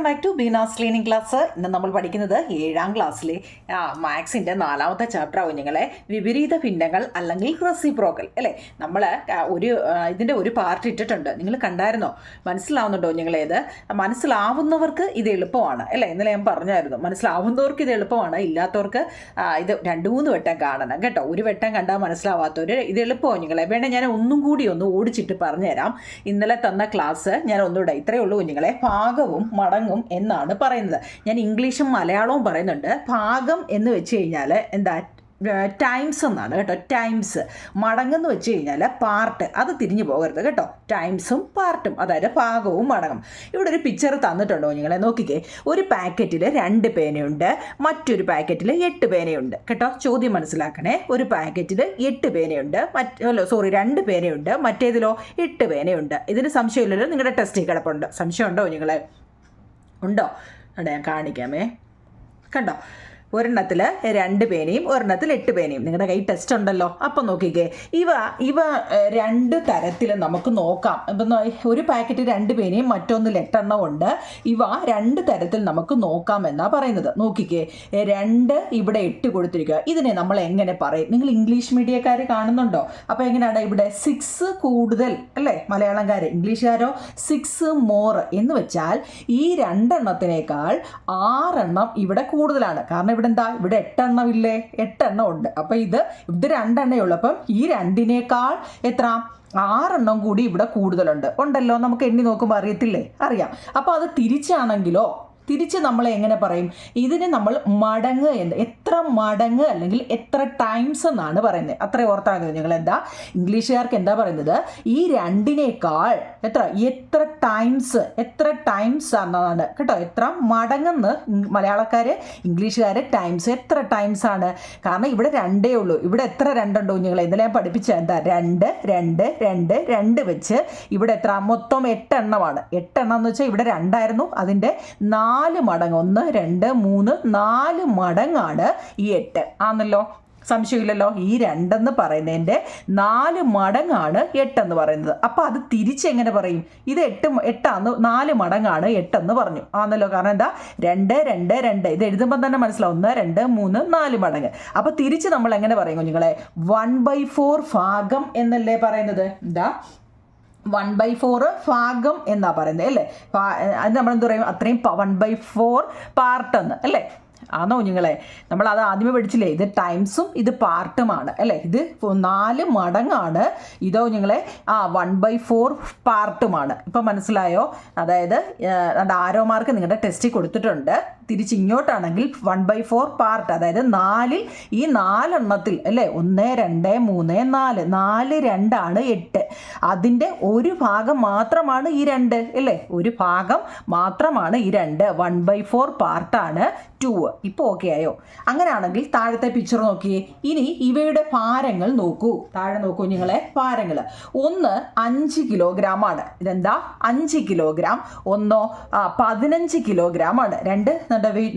Welcome back to Beena's learning class. ഇന്ന് നമ്മൾ പഠിക്കുന്നത് 7ാം ക്ലാസ്സിലെ മാത്സിൻ്റെ 4ാമത്തെ ചാപ്റ്റർ കുഞ്ഞുങ്ങളെ വിപരീത ഭിന്നങ്ങൾ അല്ലെങ്കിൽ റെസിപ്രോക്കൽ അല്ലേ. നമ്മൾ ഇതിൻ്റെ ഒരു പാർട്ട് ഇട്ടിട്ടുണ്ട്, നിങ്ങൾ കണ്ടായിരുന്നോ? മനസ്സിലാവുന്നുണ്ടോ കുഞ്ഞുങ്ങളേത്? മനസ്സിലാവുന്നവർക്ക് ഇത് എളുപ്പമാണ് അല്ലേ. ഇന്നലെ ഞാൻ പറഞ്ഞായിരുന്നു, മനസ്സിലാവുന്നവർക്ക് ഇത് എളുപ്പമാണ്, ഇല്ലാത്തവർക്ക് ഇത് 2-3 വട്ടം കാണണം കേട്ടോ. ഒരു വട്ടം കണ്ടാൽ മനസ്സിലാവാത്തവർ ഇത് എളുപ്പമാണ് കുഞ്ഞുങ്ങളെ. വേണേൽ ഞാൻ ഒന്നും കൂടി ഒന്ന് ഓടിച്ചിട്ട് പറഞ്ഞുതരാം. ഇന്നലെ തന്ന ക്ലാസ് ഞാൻ ഒന്നുകൂടെ, ഇത്രയേ ഉള്ളൂ കുഞ്ഞുങ്ങളെ. ഭാഗവും മടങ്ങും എന്നാണ് പറയുന്നത്. ഞാൻ ഇംഗ്ലീഷും മലയാളവും പറയുന്നുണ്ട്. ഭാഗം എന്ന് വെച്ച് കഴിഞ്ഞാൽ എന്താ, ടൈംസ് എന്നാണ് കേട്ടോ. ടൈംസ്. മടങ്ങെന്ന് വെച്ച് കഴിഞ്ഞാൽ പാർട്ട്, അത് തിരിഞ്ഞു പോകരുത് കേട്ടോ. ടൈംസും പാർട്ടും, അതായത് ഭാഗവും മടങ്ങും. ഇവിടെ ഒരു പിക്ചർ തന്നിട്ടുണ്ടോ നിങ്ങളെ? നോക്കിക്കേ. ഒരു പാക്കറ്റിൽ 2 പേനയുണ്ട്, മറ്റൊരു പാക്കറ്റിൽ 8 പേനയുണ്ട് കേട്ടോ. ചോദ്യം മനസ്സിലാക്കണേ. ഒരു പാക്കറ്റിൽ 8 പേനയുണ്ട്, 2 പേനയുണ്ട്, മറ്റേതിലോ 8 പേനയുണ്ട്. ഇതിന് സംശയമില്ലല്ലോ? നിങ്ങളുടെ ടെസ്റ്റിൽ കിടപ്പുണ്ട്. സംശയമുണ്ടോ നിങ്ങളെ? ഉണ്ടോ? അവിടെ ഞാൻ കാണിക്കാമേ. കണ്ടോ? ഒരെണ്ണത്തിൽ 2 പേനയും ഒരെണ്ണത്തിൽ 8 പേനയും. നിങ്ങളുടെ കയ്യിൽ ടെസ്റ്റ് ഉണ്ടല്ലോ. അപ്പം നോക്കിക്കേ, ഇവ 2 തരത്തിൽ നമുക്ക് നോക്കാം. ഇപ്പം ഒരു പാക്കറ്റ് 2 പേനയും മറ്റൊന്നിൽ 8 എണ്ണം ഉണ്ട്. ഇവ 2 തരത്തിൽ നമുക്ക് നോക്കാം എന്നാണ് പറയുന്നത്. നോക്കിക്കേ, 2 ഇവിടെ 8 കൊടുത്തിരിക്കുക. ഇതിനെ നമ്മൾ എങ്ങനെ പറയും? നിങ്ങൾ ഇംഗ്ലീഷ് മീഡിയക്കാർ കാണുന്നുണ്ടോ? അപ്പോൾ എങ്ങനെയാണ്? ഇവിടെ 6 കൂടുതൽ അല്ലേ മലയാളംകാർ. ഇംഗ്ലീഷുകാരോ 6 മോർ എന്ന് വെച്ചാൽ ഈ 2 എണ്ണത്തിനേക്കാൾ 6 എണ്ണം ഇവിടെ കൂടുതലാണ്. കാരണം ഇവിടെ എന്താ, ഇവിടെ 8 എണ്ണം ഇല്ലേ? 8 എണ്ണം ഉണ്ട്. അപ്പം ഇത് 2 എണ്ണേ ഉള്ളൂ. അപ്പം ഈ 2-നേക്കാൾ എത്ര? 6 എണ്ണം കൂടി ഇവിടെ കൂടുതലുണ്ട്. ഉണ്ടല്ലോ, നമുക്ക് എണ്ണി നോക്കുമ്പോൾ അറിയത്തില്ലേ? അറിയാം. അപ്പോൾ അത് തിരിച്ചാണെങ്കിലോ, തിരിച്ച് നമ്മൾ എങ്ങനെ പറയും? ഇതിന് നമ്മൾ മടങ്ങ് എന്ന്, എത്ര മടങ്ങ് അല്ലെങ്കിൽ എത്ര ടൈംസ് എന്നാണ് പറയുന്നത്. അത്ര ഓർത്താൽ മതി നിങ്ങൾ. എന്താ ഇംഗ്ലീഷുകാർക്ക് എന്താ പറയുന്നത്? ഈ 2-നേക്കാൾ എത്ര ടൈംസ് എന്നാണ് കേട്ടോ. എത്ര മടങ്ങെന്ന് മലയാളക്കാർ, ഇംഗ്ലീഷുകാർ ടൈംസ്. എത്ര ടൈംസ് ആണ്? കാരണം ഇവിടെ 2 ഉള്ളൂ. ഇവിടെ എത്ര 2 ഉണ്ടോ കുഞ്ഞുങ്ങളെ? ഇന്നലെ ഞാൻ പഠിപ്പിച്ച എന്താ, 2 2 2 2 വെച്ച് ഇവിടെ എത്ര? മൊത്തം 8 എണ്ണമാണ്. 8 എണ്ണം എന്ന് വെച്ചാൽ ഇവിടെ 2 ആയിരുന്നു, അതിൻ്റെ 4 മടങ്ങ്. 1 2 3 4 മടങ്ങാണ് ഈ 8 ആണല്ലോ. സംശയമില്ലല്ലോ. ഈ 2 എന്ന് പറയുന്നതിൻ്റെ 4 മടങ്ങാണ് 8 എന്ന് പറയുന്നത്. അപ്പോൾ അത് തിരിച്ചെങ്ങനെ പറയും? ഇത് 8 4 മടങ്ങാണ് 8 എന്ന് പറഞ്ഞു ആണല്ലോ. കാരണം എന്താ, 2 2 2 ഇത് എഴുതുമ്പോൾ തന്നെ മനസ്സിലാവും. 1 2 3 4 മടങ്ങ്. അപ്പോൾ തിരിച്ച് നമ്മൾ എങ്ങനെ പറയും കുഞ്ഞുങ്ങളെ? 1/4 ഭാഗം എന്നല്ലേ പറയുന്നത്? എന്താ, 1/4 ഭാഗം എന്നാ പറയുന്നത് അല്ലേ. അത് നമ്മളെന്ത് പറയും? അത്രയും 1/4 പാർട്ടെന്ന് അല്ലേ. ആണോ കുഞ്ഞുങ്ങളെ? നമ്മൾ അത് ആദ്യമേ പഠിച്ചില്ലേ? ഇത് ടൈംസും ഇത് പാർട്ടുമാണ് അല്ലേ. ഇത് 4 മടങ്ങാണ്. ഇതോ കുഞ്ഞുങ്ങളെ 1/4 പാർട്ടുമാണ്. ഇപ്പം മനസ്സിലായോ? അതായത് ആരോ മാർക്ക് നിങ്ങളുടെ ടെസ്റ്റിൽ കൊടുത്തിട്ടുണ്ട്. തിരിച്ചിങ്ങോട്ടാണെങ്കിൽ 1/4 പാർട്ട്, അതായത് 4-ൽ ഈ 4 എണ്ണത്തിൽ അല്ലേ, 1 2 3 4 4 2 ആണ് 8. അതിൻ്റെ ഒരു ഭാഗം മാത്രമാണ് ഈ 2 അല്ലേ. ഒരു ഭാഗം മാത്രമാണ് ഈ 2. 1/4 പാർട്ടാണ് 2. ഇപ്പോൾ ഓക്കെ ആയോ? അങ്ങനെയാണെങ്കിൽ താഴത്തെ പിക്ചർ നോക്കിയേ. ഇനി ഇവയുടെ ഭാരങ്ങൾ നോക്കൂ. താഴെ നോക്കൂ നിങ്ങളെ. ഭാരങ്ങൾ 1 5 കിലോഗ്രാം ആണ്. ഇതെന്താ, 5 കിലോഗ്രാം. 1 15 കിലോഗ്രാം ആണ്. 2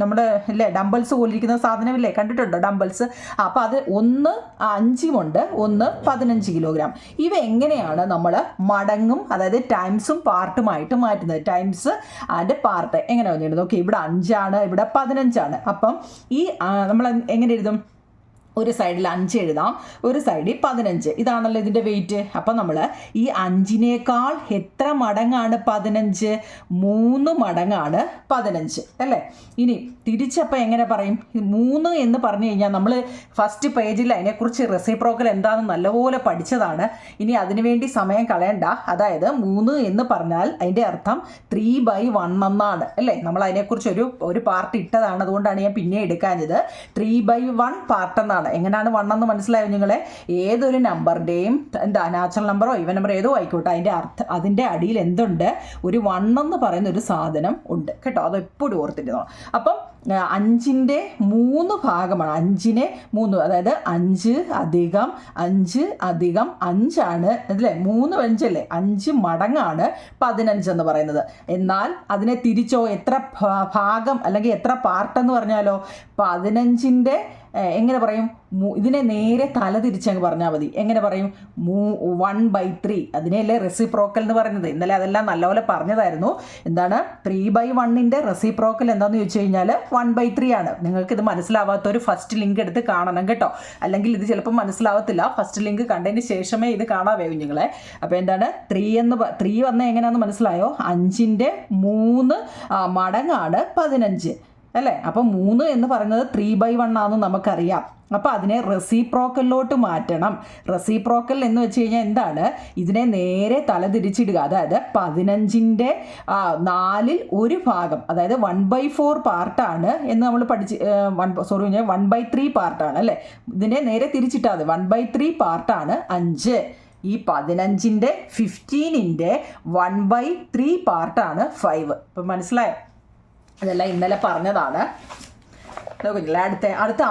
നമ്മുടെ അല്ലേ ഡംബിൾസ് പോലിരിക്കുന്ന സാധനമില്ലേ, കണ്ടിട്ടുണ്ടോ ഡംബിൾസ്? അപ്പോൾ അത് 1 5 ഉണ്ട്, 1 15 കിലോഗ്രാം. ഇവ എങ്ങനെയാണ് നമ്മൾ മടങ്ങും, അതായത് ടൈംസും പാർട്ടുമായിട്ട് മാറ്റുന്നത്? ടൈംസ് ആൻഡ് പാർട്ട് എങ്ങനെ വന്നിട്ടുണ്ട് നോക്കി. ഇവിടെ 5 ആണ്, ഇവിടെ 15 ആണ്. അപ്പം ഈ നമ്മൾ എങ്ങനെ എഴുതും? ഒരു സൈഡിൽ 5 എഴുതാം, ഒരു സൈഡിൽ 15. ഇതാണല്ലോ ഇതിൻ്റെ വെയിറ്റ്. അപ്പം നമ്മൾ ഈ 5-നേക്കാൾ എത്ര മടങ്ങാണ് 15? 3 മടങ്ങാണ് 15 അല്ലേ. ഇനി തിരിച്ചപ്പോൾ എങ്ങനെ പറയും? 3 എന്ന് പറഞ്ഞു കഴിഞ്ഞാൽ നമ്മൾ ഫസ്റ്റ് പേജിൽ അതിനെക്കുറിച്ച് റെസിപ്രോക്കൽ എന്താണെന്ന് നല്ലപോലെ പഠിച്ചതാണ്. ഇനി അതിനുവേണ്ടി സമയം കളയണ്ട. അതായത് 3 എന്ന് പറഞ്ഞാൽ അതിൻ്റെ അർത്ഥം 3/1 എന്നാണ് അല്ലേ. നമ്മൾ അതിനെക്കുറിച്ച് ഒരു പാർട്ട് ഇട്ടതാണ്, അതുകൊണ്ടാണ് ഞാൻ പിന്നെ എടുക്കാഞ്ഞത്. 3/1 പാർട്ട് എന്നാണ്. എങ്ങനെയാണ് 1 എന്ന് മനസ്സിലായോ നിങ്ങളെ? ഏതൊരു നമ്പറിൻ്റെയും എന്താ, നാച്ചുറൽ നമ്പറോ ഈവൻ നമ്പർ ഏതോ ആയിക്കോട്ടെ, അതിൻ്റെ അടിയിൽ എന്തുണ്ട്? ഒരു 1 എന്ന് പറയുന്ന ഒരു സാധനം ഉണ്ട് കേട്ടോ. അത് എപ്പോഴും ഓർത്തിരുന്നോ. അപ്പം 5-ൻ്റെ 3 ഭാഗമാണ്. 5-നെ 3, അതായത് 5 അധികം 5 അധികം 5 ആണ് അല്ലേ. 3 5 അല്ലേ, 5 മടങ്ങാണ് 15 എന്ന് പറയുന്നത്. എന്നാൽ അതിനെ തിരിച്ചോ, എത്ര ഭാഗം അല്ലെങ്കിൽ എത്ര പാർട്ട് എന്ന് പറഞ്ഞാലോ, 15-ൻ്റെ എങ്ങനെ പറയും? ഇതിനെ നേരെ തല തിരിച്ചങ്ങ് പറഞ്ഞാൽ മതി. എങ്ങനെ പറയും? 1/3. അതിനെയല്ലേ റെസിപ്രോക്കൽ എന്ന് പറയുന്നത്. ഇന്നലെ അതെല്ലാം നല്ലപോലെ പറഞ്ഞതായിരുന്നു. എന്താണ് 3/1ൻ്റെ റെസിപ്രോക്കൽ എന്താണെന്ന് ചോദിച്ചു കഴിഞ്ഞാൽ 1/3 ആണ്. നിങ്ങൾക്കിത് മനസ്സിലാവാത്തൊരു ഫസ്റ്റ് ലിങ്ക് എടുത്ത് കാണണം കേട്ടോ, അല്ലെങ്കിൽ ഇത് ചിലപ്പോൾ മനസ്സിലാവത്തില്ല. ഫസ്റ്റ് ലിങ്ക് കണ്ടതിന് ശേഷമേ ഇത് കാണാവേ കുഞ്ഞുങ്ങളെ. അപ്പോൾ എന്താണ് 3 വന്ന എങ്ങനെയാണെന്ന് മനസ്സിലായോ? 5ൻ്റെ 3 മടങ്ങാണ് 15 അല്ലേ? അപ്പം 3 എന്ന് പറയുന്നത് 3/1 ആണെന്ന് നമുക്കറിയാം. അപ്പോൾ അതിനെ റെസിപ്രോക്കലിലോട്ട് മാറ്റണം. റെസിപ്രോക്കൽ എന്ന് വെച്ച് കഴിഞ്ഞാൽ എന്താണ്? ഇതിനെ നേരെ തലതിരിച്ചിടുക. അതായത് 15ൻ്റെ 1/4 ഭാഗം, അതായത് 1/4 പാർട്ടാണ് എന്ന് നമ്മൾ 1/3 പാർട്ടാണ് അല്ലേ? ഇതിനെ നേരെ തിരിച്ചിട്ടാൽ മതി. 1/3 പാർട്ടാണ് 5. ഈ 15ൻ്റെ 15ൻ്റെ 1/3 പാർട്ടാണ് 5. ഇപ്പം മനസ്സിലായോ? അതെല്ലാം ഇന്നലെ പറഞ്ഞതാണ്. നോക്കില്ല അടുത്ത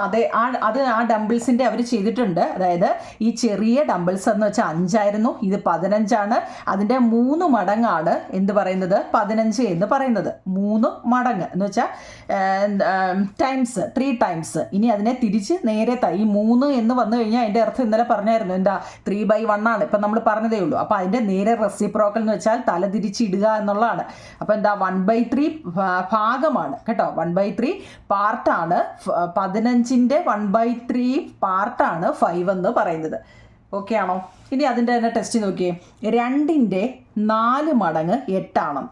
അത് ആ ഡംബിൾസിൻ്റെ അവർ ചെയ്തിട്ടുണ്ട്. അതായത് ഈ ചെറിയ ഡംബിൾസ് എന്ന് വെച്ചാൽ 5 ആയിരുന്നു, ഇത് 15 അതിൻ്റെ 3 മടങ്ങാണ് എന്ത് പറയുന്നത്? 15 എന്ന് പറയുന്നത്. 3 മടങ്ങ് എന്ന് വെച്ചാൽ ടൈംസ് 3 ടൈംസ്. ഇനി അതിനെ തിരിച്ച് നേരെ ഈ 3 എന്ന് വന്നു കഴിഞ്ഞാൽ അതിൻ്റെ അർത്ഥം ഇന്നലെ പറഞ്ഞായിരുന്നു എന്താ? 3/1 ആണ്. ഇപ്പം നമ്മൾ പറഞ്ഞതേ ഉള്ളൂ. അപ്പോൾ അതിൻ്റെ നേരെ റെസിപ്രോക്കൽ എന്ന് വെച്ചാൽ തല തിരിച്ചിടുക എന്നുള്ളതാണ്. അപ്പോൾ എന്താ 1/3 ഭാഗമാണ് കേട്ടോ. 1/3 പാർട്ടാണ് 15ൻ്റെ 1/3 പാർട്ടാണ് 5 എന്ന് പറയുന്നത്. ഓക്കെ ആണോ? ഇനി അതിൻ്റെ തന്നെ ടെസ്റ്റ് നോക്കിയേ. 2ൻ്റെ 4 മടങ്ങ് 8 ആണ്.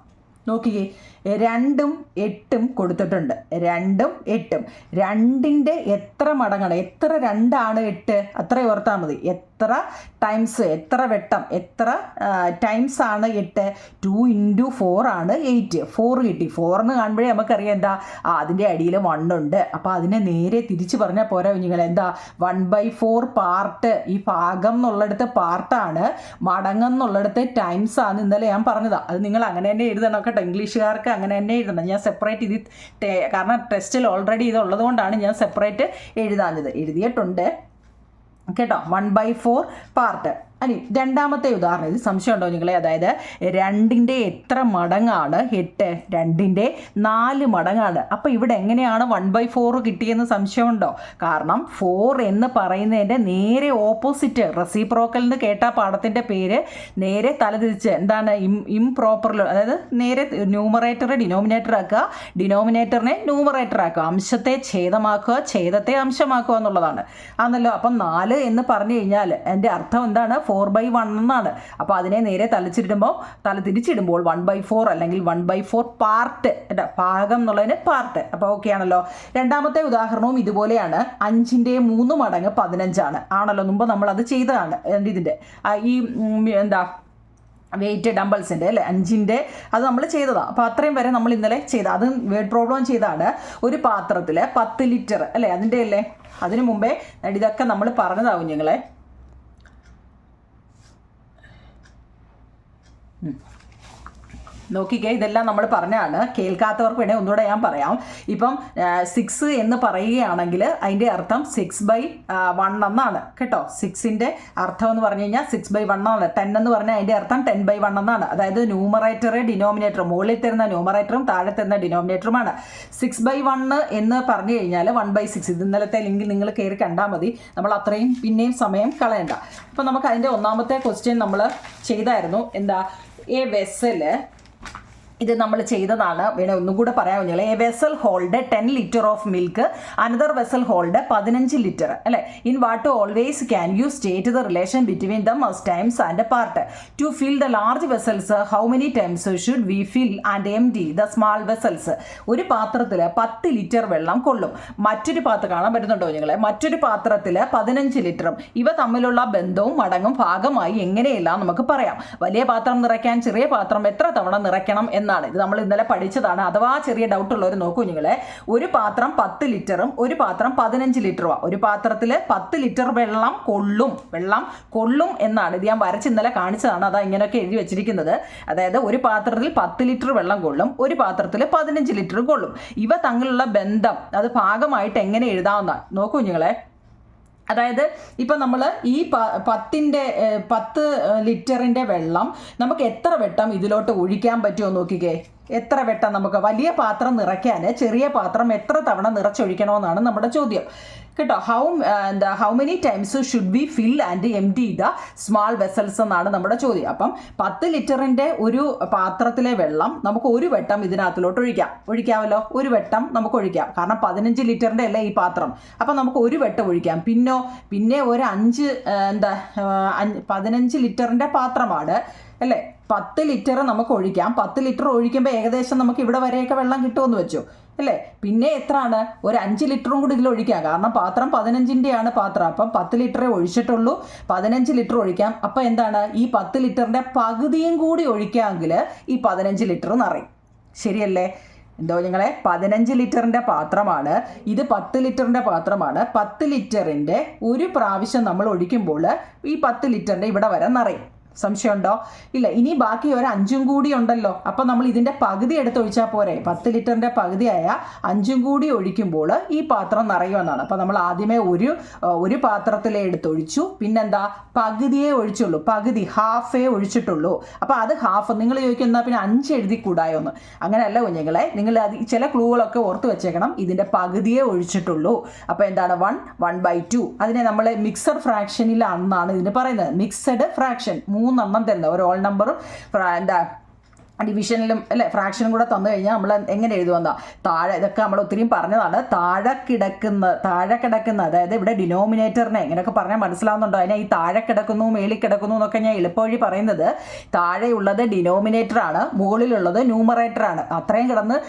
നോക്കിയേ, 2ഉം 8ഉം കൊടുത്തിട്ടുണ്ട്. 2ഉം 8ഉം 2ൻ്റെ എത്ര മടങ്ങാണ്? എത്ര 2 ആണ് 8? അത്ര ഓർത്താൽ മതി. എത്ര ടൈംസ്, എത്ര വെട്ടം, എത്ര ടൈംസ് ആണ് 8? 2 × 4 ആണ് 8. 4 കിട്ടി. 4 എന്ന് കാണുമ്പോഴേ നമുക്കറിയാം എന്താ അതിൻ്റെ അടിയിൽ 1 ഉണ്ട്. അപ്പോൾ അതിനെ നേരെ തിരിച്ച് പറഞ്ഞാൽ പോരാ കുഞ്ഞുങ്ങൾ. എന്താ 1/4 പാർട്ട്. ഈ ഭാഗം എന്നുള്ളിടത്ത് പാർട്ടാണ്, മടങ്ങ് എന്നുള്ളിടത്ത് ടൈംസ് ആണ്. ഇന്നലെ ഞാൻ പറഞ്ഞതാണ്. അത് നിങ്ങൾ അങ്ങനെ തന്നെ എഴുതണം കേട്ടോ. ഇംഗ്ലീഷുകാർക്ക് അങ്ങനെ തന്നെ എഴുതണം. ഞാൻ സെപ്പറേറ്റ് ഇത് കാരണം ടെസ്റ്റിൽ ഓൾറെഡി ഇതുള്ളത് കൊണ്ടാണ് ഞാൻ സെപ്പറേറ്റ് എഴുതിയിട്ടുണ്ട് കേട്ടോ. 1/4 പാർട്ട്. അനി രണ്ടാമത്തെ ഉദാഹരണം, ഇത് സംശയം ഉണ്ടോ നിങ്ങളെ? അതായത് 2ൻ്റെ എത്ര മടങ്ങാണ് 8? 2ൻ്റെ 4 മടങ്ങാണ്. അപ്പോൾ ഇവിടെ എങ്ങനെയാണ് 1/4 കിട്ടിയെന്ന് സംശയമുണ്ടോ? കാരണം 4 എന്ന് പറയുന്നതിൻ്റെ നേരെ ഓപ്പോസിറ്റ് റെസിപ്രോക്കൽ എന്ന് കേട്ട പാഠത്തിൻ്റെ പേര് നേരെ തലതിരിച്ച് എന്താണ്? ഇംപ്രോപ്പറിൽ, അതായത് നേരെ ന്യൂമറേറ്ററെ ഡിനോമിനേറ്റർ ആക്കുക, ഡിനോമിനേറ്ററിനെ ന്യൂമറേറ്റർ ആക്കുക, അംശത്തെ ഛേദമാക്കുക, ഛേദത്തെ അംശമാക്കുക എന്നുള്ളതാണ്. ആണല്ലോ. അപ്പം 4 എന്ന് പറഞ്ഞു കഴിഞ്ഞാൽ എൻ്റെ അർത്ഥം എന്താണ്? 4/1 എന്നാണ്. അപ്പോൾ അതിനെ നേരെ തലതിരിച്ചിടുമ്പോൾ 1/4 അല്ലെങ്കിൽ 1/4 പാർട്ട് ഭാഗം എന്നുള്ളതിന് പാർട്ട്. അപ്പോൾ ഓക്കെ ആണല്ലോ. രണ്ടാമത്തെ ഉദാഹരണവും ഇതുപോലെയാണ്. 5ൻ്റെ 3 മടങ്ങ് 15 ആണല്ലോ. മുമ്പ് നമ്മളത് ചെയ്തതാണ്. ഇതിൻ്റെ ഈ വെയിറ്റ് ഡംബിൾസിൻ്റെ അല്ലേ 5ൻ്റെ അത് നമ്മൾ ചെയ്തതാണ്. അപ്പോൾ അത്രയും വരെ നമ്മൾ ഇന്നലെ ചെയ്ത അത് വേർഡ് പ്രോബ്ലം ചെയ്താണ്. ഒരു പാത്രത്തിൽ 10 ലിറ്റർ അല്ലേ അതിൻ്റെ അല്ലേ. അതിനു മുമ്പേ ഇതൊക്കെ നമ്മൾ പറഞ്ഞതാവും ഞങ്ങളെ. നോക്കിക്കേ, ഇതെല്ലാം നമ്മൾ പറഞ്ഞാണ്. കേൾക്കാത്തവർക്ക് വേണേൽ ഒന്നുകൂടെ ഞാൻ പറയാം. ഇപ്പം 6 എന്ന് പറയുകയാണെങ്കിൽ അതിൻ്റെ അർത്ഥം 6/1 എന്നാണ് കേട്ടോ. 6ൻ്റെ അർത്ഥം എന്ന് പറഞ്ഞു കഴിഞ്ഞാൽ 6/1 ആണ്. 10 എന്ന് പറഞ്ഞാൽ അതിൻ്റെ അർത്ഥം 10/1 എന്നാണ്. അതായത് ന്യൂമറേറ്റർ ഡിനോമിനേറ്റർ, മുകളിൽ തരുന്ന ന്യൂമറേറ്ററും താഴെ തരുന്ന ഡിനോമിനേറ്ററുമാണ്. 6/1 എന്ന് പറഞ്ഞു കഴിഞ്ഞാൽ 1/6. ഇത് ഇന്നലത്തെ ലിങ്ക് നിങ്ങൾ കയറി കണ്ടാൽ മതി. നമ്മൾ അത്രയും പിന്നെയും സമയം കളയണ്ട. അപ്പോൾ നമുക്ക് അതിൻ്റെ ഒന്നാമത്തെ ക്വസ്റ്റ്യൻ നമ്മൾ ചെയ്തായിരുന്നു. എന്താ? എ വെസല്, ഇത് നമ്മൾ ചെയ്തതാണ്. വേണേ ഒന്നും കൂടെ പറയാം കുഞ്ഞുങ്ങളെ. A vessel hold 10 litre of milk, another vessel hold 15 litre അല്ലേ. In what always can you state the relation between the must times and part? To fill the large vessels how many times should we fill and empty the small vessels? ഒരു പാത്രത്തിൽ 10 litre വെള്ളം കൊള്ളും. മറ്റൊരു പാത്രം കാണാൻ പറ്റുന്നുണ്ടോ കുഞ്ഞുങ്ങളെ? മറ്റൊരു പാത്രത്തിൽ 15 ലിറ്ററും. ഇവ തമ്മിലുള്ള ബന്ധവും മടങ്ങും ഭാഗമായി എങ്ങനെയെല്ലാം നമുക്ക് പറയാം. വലിയ പാത്രം നിറയ്ക്കാൻ ചെറിയ പാത്രം എത്ര തവണ നിറയ്ക്കണം എന്നാണ്. ഇത് നമ്മൾ ഇന്നലെ പഠിച്ചതാണ്. അഥവാ ചെറിയ ഡൗട്ട് ഉള്ളവർ നോക്കൂ നിങ്ങളെ. ഒരു പാത്രം 10 ലിറ്ററും ഒരു പാത്രം 15 ലിറ്ററുമാണ്. ഒരു പാത്രത്തിൽ 10 ലിറ്റർ വെള്ളം കൊള്ളും എന്നാണ്. ഇത് ഞാൻ വരച്ച് ഇന്നലെ കാണിച്ചതാണ്. അതാ ഇങ്ങനെയൊക്കെ എഴുതി വെച്ചിരിക്കുന്നത്. അതായത് ഒരു പാത്രത്തിൽ 10 ലിറ്റർ വെള്ളം കൊള്ളും, ഒരു പാത്രത്തിൽ 15 ലിറ്റർ കൊള്ളും. ഇവ തമ്മിലുള്ള ബന്ധം അത് ഭാഗമായിട്ട് എങ്ങനെ എഴുതാവുന്ന നോക്കൂ നിങ്ങളെ. അതായത് ഇപ്പം നമ്മൾ ഈ 10 ലിറ്ററിൻ്റെ വെള്ളം നമുക്ക് എത്ര വെട്ടം ഇതിലോട്ട് ഒഴിക്കാൻ പറ്റുമോ നോക്കിക്കേ. എത്ര വെട്ടം നമുക്ക് വലിയ പാത്രം നിറയ്ക്കാൻ ചെറിയ പാത്രം എത്ര തവണ നിറച്ചൊഴിക്കണമെന്നാണ് നമ്മുടെ ചോദ്യം. കേട്ടോ. How many times should be fill and empty the small vessels എന്നാണ് നമ്മുടെ ചോദ്യം. അപ്പം 10 ലിറ്ററിൻ്റെ ഒരു പാത്രത്തിലെ വെള്ളം നമുക്ക് ഒരു വട്ടം ഇതിനകത്തിലോട്ട് ഒഴിക്കാമല്ലോ. ഒരു വട്ടം നമുക്ക് ഒഴിക്കാം, കാരണം 15 ലിറ്ററിൻ്റെ അല്ലേ ഈ പാത്രം. അപ്പം നമുക്ക് ഒരു വട്ടം ഒഴിക്കാം. പിന്നെ ഒരു 15 ലിറ്ററിൻ്റെ പാത്രമാണ് അല്ലേ. 10 ലിറ്റർ നമുക്ക് ഒഴിക്കാം. 10 ലിറ്റർ ഒഴിക്കുമ്പോൾ ഏകദേശം നമുക്ക് ഇവിടെ വരെയൊക്കെ വെള്ളം കിട്ടുമെന്ന് വെച്ചു അല്ലേ. പിന്നെ എത്രയാണ്, ഒരു 5 ലിറ്ററും കൂടി ഇതിൽ ഒഴിക്കാം, കാരണം പാത്രം 15ൻ്റെയാണ് പാത്രം. അപ്പം 10 ലിറ്ററേ ഒഴിച്ചിട്ടുള്ളൂ, 15 ലിറ്റർ ഒഴിക്കാം. അപ്പം എന്താണ്, ഈ 10 ലിറ്ററിൻ്റെ പകുതിയും കൂടി ഒഴിക്കാമെങ്കിൽ ഈ 15 ലിറ്റർ നിറയും. ശരിയല്ലേ? എന്തോ ഞങ്ങളെ 15 ലിറ്ററിൻ്റെ പാത്രമാണ് ഇത്, 10 ലിറ്ററിൻ്റെ പാത്രമാണ്. 10 ലിറ്ററിൻ്റെ ഒരു പ്രാവശ്യം നമ്മൾ ഒഴിക്കുമ്പോൾ ഈ 10 ലിറ്ററിൻ്റെ ഇവിടെ വരെ നിറയും. സംശയമുണ്ടോ? ഇല്ല. ഇനി ബാക്കി ഒരു 5 കൂടി ഉണ്ടല്ലോ. അപ്പം നമ്മൾ ഇതിൻ്റെ പകുതി എടുത്ത് ഒഴിച്ചാൽ പോരെ. 10 ലിറ്ററിൻ്റെ പകുതിയായ 5 കൂടി ഒഴിക്കുമ്പോൾ ഈ പാത്രം നിറയുമെന്നാണ്. അപ്പം നമ്മൾ ആദ്യമേ ഒരു പാത്രത്തിലെ എടുത്തൊഴിച്ചു, പിന്നെന്താ പകുതിയേ ഒഴിച്ചുള്ളൂ, പകുതി ഹാഫേ ഒഴിച്ചിട്ടുള്ളൂ. അപ്പം അത് ഹാഫ്. നിങ്ങൾ ചോദിക്കുന്ന പിന്നെ 5 എഴുതി കൂടായോ എന്ന്. അങ്ങനെയല്ല കുഞ്ഞുങ്ങളെ, നിങ്ങൾ ചില ക്ലൂകളൊക്കെ ഓർത്ത് വെച്ചേക്കണം. ഇതിൻ്റെ പകുതിയേ ഒഴിച്ചിട്ടുള്ളൂ. അപ്പോൾ എന്താണ് 1/2. അതിനെ നമ്മൾ മിക്സഡ് ഫ്രാക്ഷനിലാണെന്നാണ് ഇതിന് പറയുന്നത്. മിക്സഡ് ഫ്രാക്ഷൻ 3 എണ്ണം തരുന്നത്, ഒരു ഓൾ നമ്പറും ഡിവിഷനിലും അല്ലേ ഫ്രാക്ഷനും കൂടെ തന്നു കഴിഞ്ഞാൽ നമ്മൾ എങ്ങനെ എഴുതുമെന്നാ. താഴെ ഇതൊക്കെ നമ്മൾ ഒത്തിരിയും പറഞ്ഞതാണ്. താഴെ കിടക്കുന്ന അതായത് ഇവിടെ ഡിനോമിനേറ്ററിനെ ഇങ്ങനെയൊക്കെ പറഞ്ഞാൽ മനസ്സിലാവുന്നുണ്ടോ? അതിനെ ഈ താഴെ കിടക്കുന്നു മേളിൽ കിടക്കുന്നു എന്നൊക്കെ ഞാൻ എളുപ്പവഴി പറയുന്നത്. താഴെയുള്ളത് ഡിനോമിനേറ്ററാണ്, മുകളിലുള്ളത് ന്യൂമറേറ്ററാണ്. അത്രയും കിടന്ന്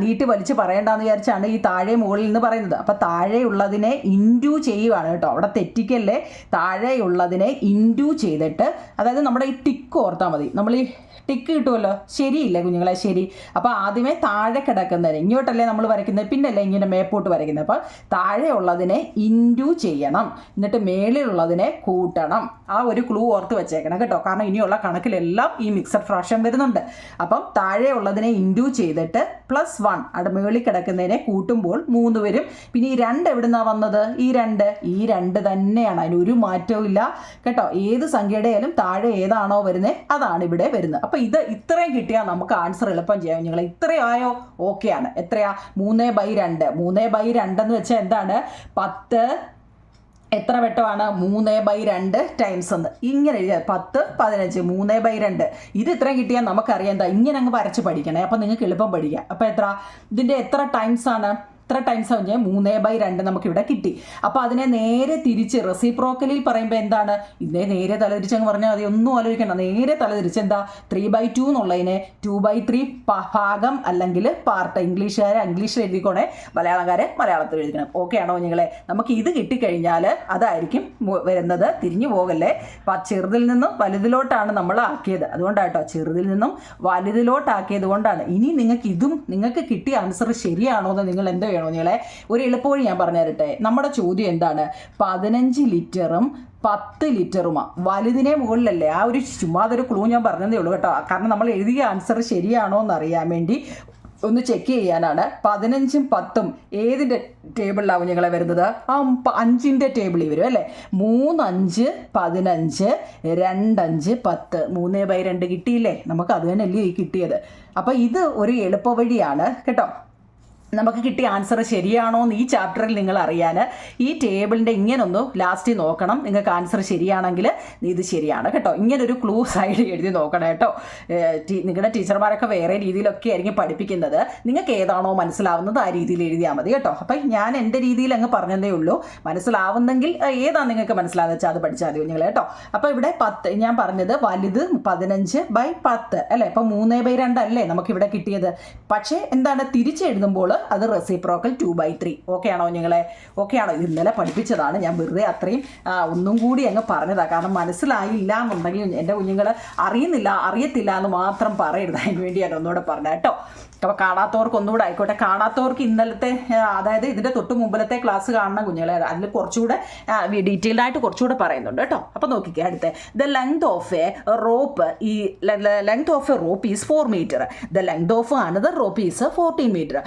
നീട്ടി വലിച്ച് പറയേണ്ടെന്ന് വിചാരിച്ചാണ് ഈ താഴെ മുകളിൽ നിന്ന് പറയുന്നത്. അപ്പം താഴെയുള്ളതിനെ ഇൻറ്റു ചെയ്യുവാണ് കേട്ടോ. അവിടെ തെറ്റിക്കല്ലേ. താഴെയുള്ളതിനെ ഇൻറ്റു ചെയ്തിട്ട്, അതായത് നമ്മുടെ ഈ ടിക്ക് ഓർത്താൽ മതി. നമ്മൾ ഈ ടിക്ക് കിട്ടുമല്ലോ. ശരിയില്ലേ കുഞ്ഞുങ്ങളെ? ശരി. അപ്പോൾ ആദ്യമേ താഴെ കിടക്കുന്നതിന് ഇങ്ങോട്ടല്ലേ നമ്മൾ വരയ്ക്കുന്നത്, പിന്നല്ലേ ഇങ്ങനെ മേപ്പോട്ട് വരയ്ക്കുന്നത്. അപ്പോൾ താഴെയുള്ളതിനെ ഇൻറ്റു ചെയ്യണം, എന്നിട്ട് മേളിലുള്ളതിനെ കൂട്ടണം. ആ ഒരു ക്ലൂ ഓർത്ത് വെച്ചേക്കണം കേട്ടോ, കാരണം ഇനിയുള്ള കണക്കിലെല്ലാം ഈ മിക്സഡ് ഫ്രാക്ഷൻ വരുന്നുണ്ട്. അപ്പം താഴെയുള്ളതിനെ ഇൻറ്റു ചെയ്തിട്ട് +1 അവിടെ മേളിൽ കിടക്കുന്നതിനെ കൂട്ടുമ്പോൾ 3 വരും. പിന്നെ ഈ 2 എവിടുന്നാണ് വന്നത്? ഈ 2 തന്നെയാണ്, അതിന് ഒരു മാറ്റവും ഇല്ല കേട്ടോ. ഏത് സംഖ്യയുടെ ആയാലും താഴെ ഏതാണോ വരുന്നത് അതാണ് ഇവിടെ വരുന്നത്. അപ്പോൾ ഇത്രയും കിട്ടിയാൽ നമുക്ക് ആൻസർ എളുപ്പം ചെയ്യാം നിങ്ങൾ. ഇത്രയും ആയോ? ഓക്കെയാണ്. എത്രയാ? 3/2. 3/2 എന്ന് വെച്ചാൽ എന്താണ്? 10 എത്ര വട്ടമാണ്? 3/2 ടൈംസ് എന്ന് ഇങ്ങനെ എഴുതിയാൽ 10, 15, 3/2. ഇത് ഇത്രയും കിട്ടിയാൽ നമുക്കറിയാം എന്താ, ഇങ്ങനെ അങ്ങ് വരച്ച് പഠിക്കണേ. അപ്പം നിങ്ങൾക്ക് എളുപ്പം പഠിക്കാം. അപ്പോൾ ഇതിൻ്റെ എത്ര ടൈംസ് ആണ്? എത്ര ടൈംസ് കഴിഞ്ഞാൽ 3/2 നമുക്കിവിടെ കിട്ടി. അപ്പോൾ അതിനെ നേരെ തിരിച്ച് റെസിപ്രോക്കലിൽ പറയുമ്പോൾ എന്താണ്? ഇതിനെ നേരെ തലതിരിച്ചങ്ങ് പറഞ്ഞാൽ മതി, ഒന്നും ആലോചിക്കണം. നേരെ തലതിരിച്ച് എന്താ 3/2 എന്നുള്ളതിനെ 2/3 ഭാഗം അല്ലെങ്കിൽ പാർട്ട്. ഇംഗ്ലീഷുകാരെ ഇംഗ്ലീഷിൽ എഴുതിക്കോണേ, മലയാളക്കാരെ മലയാളത്തിൽ എഴുതിക്കണം. ഓക്കെ ആണോ കുഞ്ഞുങ്ങളെ? നമുക്ക് ഇത് കിട്ടിക്കഴിഞ്ഞാൽ അതായിരിക്കും വരുന്നത്. തിരിഞ്ഞു പോകല്ലേ. ചെറുതിൽ നിന്നും വലുതിലോട്ടാണ് നമ്മൾ ആക്കിയത്, അതുകൊണ്ടാട്ടോ ചെറുതിൽ നിന്നും വലുതിലോട്ടാക്കിയത് കൊണ്ടാണ്. ഇനി നിങ്ങൾക്ക് കിട്ടിയ ആൻസർ ശരിയാണോ എന്ന് നിങ്ങൾ എന്ത് വേണം കുഞ്ഞുങ്ങളെ? ഒരു എളുപ്പവഴി ഞാൻ പറഞ്ഞു തരട്ടെ. നമ്മുടെ ചോദ്യം എന്താണ്? 15 ലിറ്ററും 10 ലിറ്ററുമാണ്. വലുതിനെ മുകളിലല്ലേ. ആ ഒരു ചുമ്മാതൊരു ക്ലൂ ഞാൻ പറഞ്ഞതേ ഉള്ളൂ കേട്ടോ, കാരണം നമ്മൾ എഴുതിയ ആൻസർ ശരിയാണോ എന്ന് അറിയാൻ വേണ്ടി ഒന്ന് ചെക്ക് ചെയ്യാനാണ്. 15ഉം 10ഉം ഏതിൻ്റെ ടേബിളിലാണ് കുഞ്ഞുങ്ങളെ വരുന്നത്? 5ൻ്റെ ടേബിളിൽ വരും അല്ലേ. 3, 5, 15, 2, 5, 10. 3/2 കിട്ടിയില്ലേ? നമുക്ക് അത് തന്നെയല്ലേ ഈ കിട്ടിയത്. അപ്പോൾ ഇത് ഒരു എളുപ്പവഴിയാണ് കേട്ടോ. നമുക്ക് കിട്ടിയ ആൻസർ ശരിയാണോ എന്ന് ഈ ചാപ്റ്ററിൽ നിങ്ങൾ അറിയാൻ ഈ ടേബിളിൻ്റെ ഇങ്ങനൊന്ന് ലാസ്റ്റ് നോക്കണം. നിങ്ങൾക്ക് ആൻസർ ശരിയാണെങ്കിൽ ഇത് ശരിയാണ് കേട്ടോ. ഇങ്ങനൊരു ക്ലൂ സൈഡ് എഴുതി നോക്കണം കേട്ടോ. നിങ്ങളുടെ ടീച്ചർമാരൊക്കെ വേറെ രീതിയിലൊക്കെ ആയിരിക്കും പഠിപ്പിക്കുന്നത്. നിങ്ങൾക്ക് ഏതാണോ മനസ്സിലാവുന്നത് ആ രീതിയിൽ എഴുതിയാൽ മതി കേട്ടോ. അപ്പം ഞാൻ എൻ്റെ രീതിയിൽ അങ്ങ് പറഞ്ഞതേ ഉള്ളൂ. മനസ്സിലാവുന്നെങ്കിൽ ഏതാണ് നിങ്ങൾക്ക് മനസ്സിലാവുന്നത് വെച്ചാൽ അത് പഠിച്ചാൽ മതി നിങ്ങൾ കേട്ടോ. അപ്പോൾ ഇവിടെ 10 ഞാൻ പറഞ്ഞത് വലുത് 15/10 അല്ലേ. അപ്പോൾ 3/2 അല്ലേ നമുക്കിവിടെ കിട്ടിയത്. പക്ഷേ എന്താണ് തിരിച്ചെഴുതുമ്പോൾ അത് റെസിപ്രോക്കൽ 2/3. ഓക്കെ ആണോ കുഞ്ഞുങ്ങളെ? ഓക്കെ ആണോ? ഇത് ഇന്നലെ പഠിപ്പിച്ചതാണ്, ഞാൻ വെറുതെ അത്രയും ഒന്നും കൂടി അങ്ങ് പറഞ്ഞതാണ്. കാരണം മനസ്സിലായില്ല എന്നുണ്ടെങ്കിൽ എൻ്റെ കുഞ്ഞുങ്ങൾ അറിയത്തില്ല എന്ന് മാത്രം പറയരുത്. അതിന് വേണ്ടിയാണ് ഒന്നുകൂടെ പറഞ്ഞത് കേട്ടോ. അപ്പോൾ കാണാത്തവർക്ക് ഒന്നുകൂടെ ആയിക്കോട്ടെ. കാണാത്തവർക്ക് ഇന്നലത്തെ അതായത് ഇതിൻ്റെ തൊട്ട് മുമ്പിലത്തെ ക്ലാസ് കാണണം കുഞ്ഞുങ്ങളെ. അതിൽ കുറച്ചുകൂടെ ഡീറ്റെയിൽഡ് ആയിട്ട് കുറച്ചുകൂടെ പറയുന്നുണ്ട് കേട്ടോ. അപ്പോൾ നോക്കിക്കേ അടുത്ത്. The length of a rope is 4 metre. The length of another rope is 14 metre.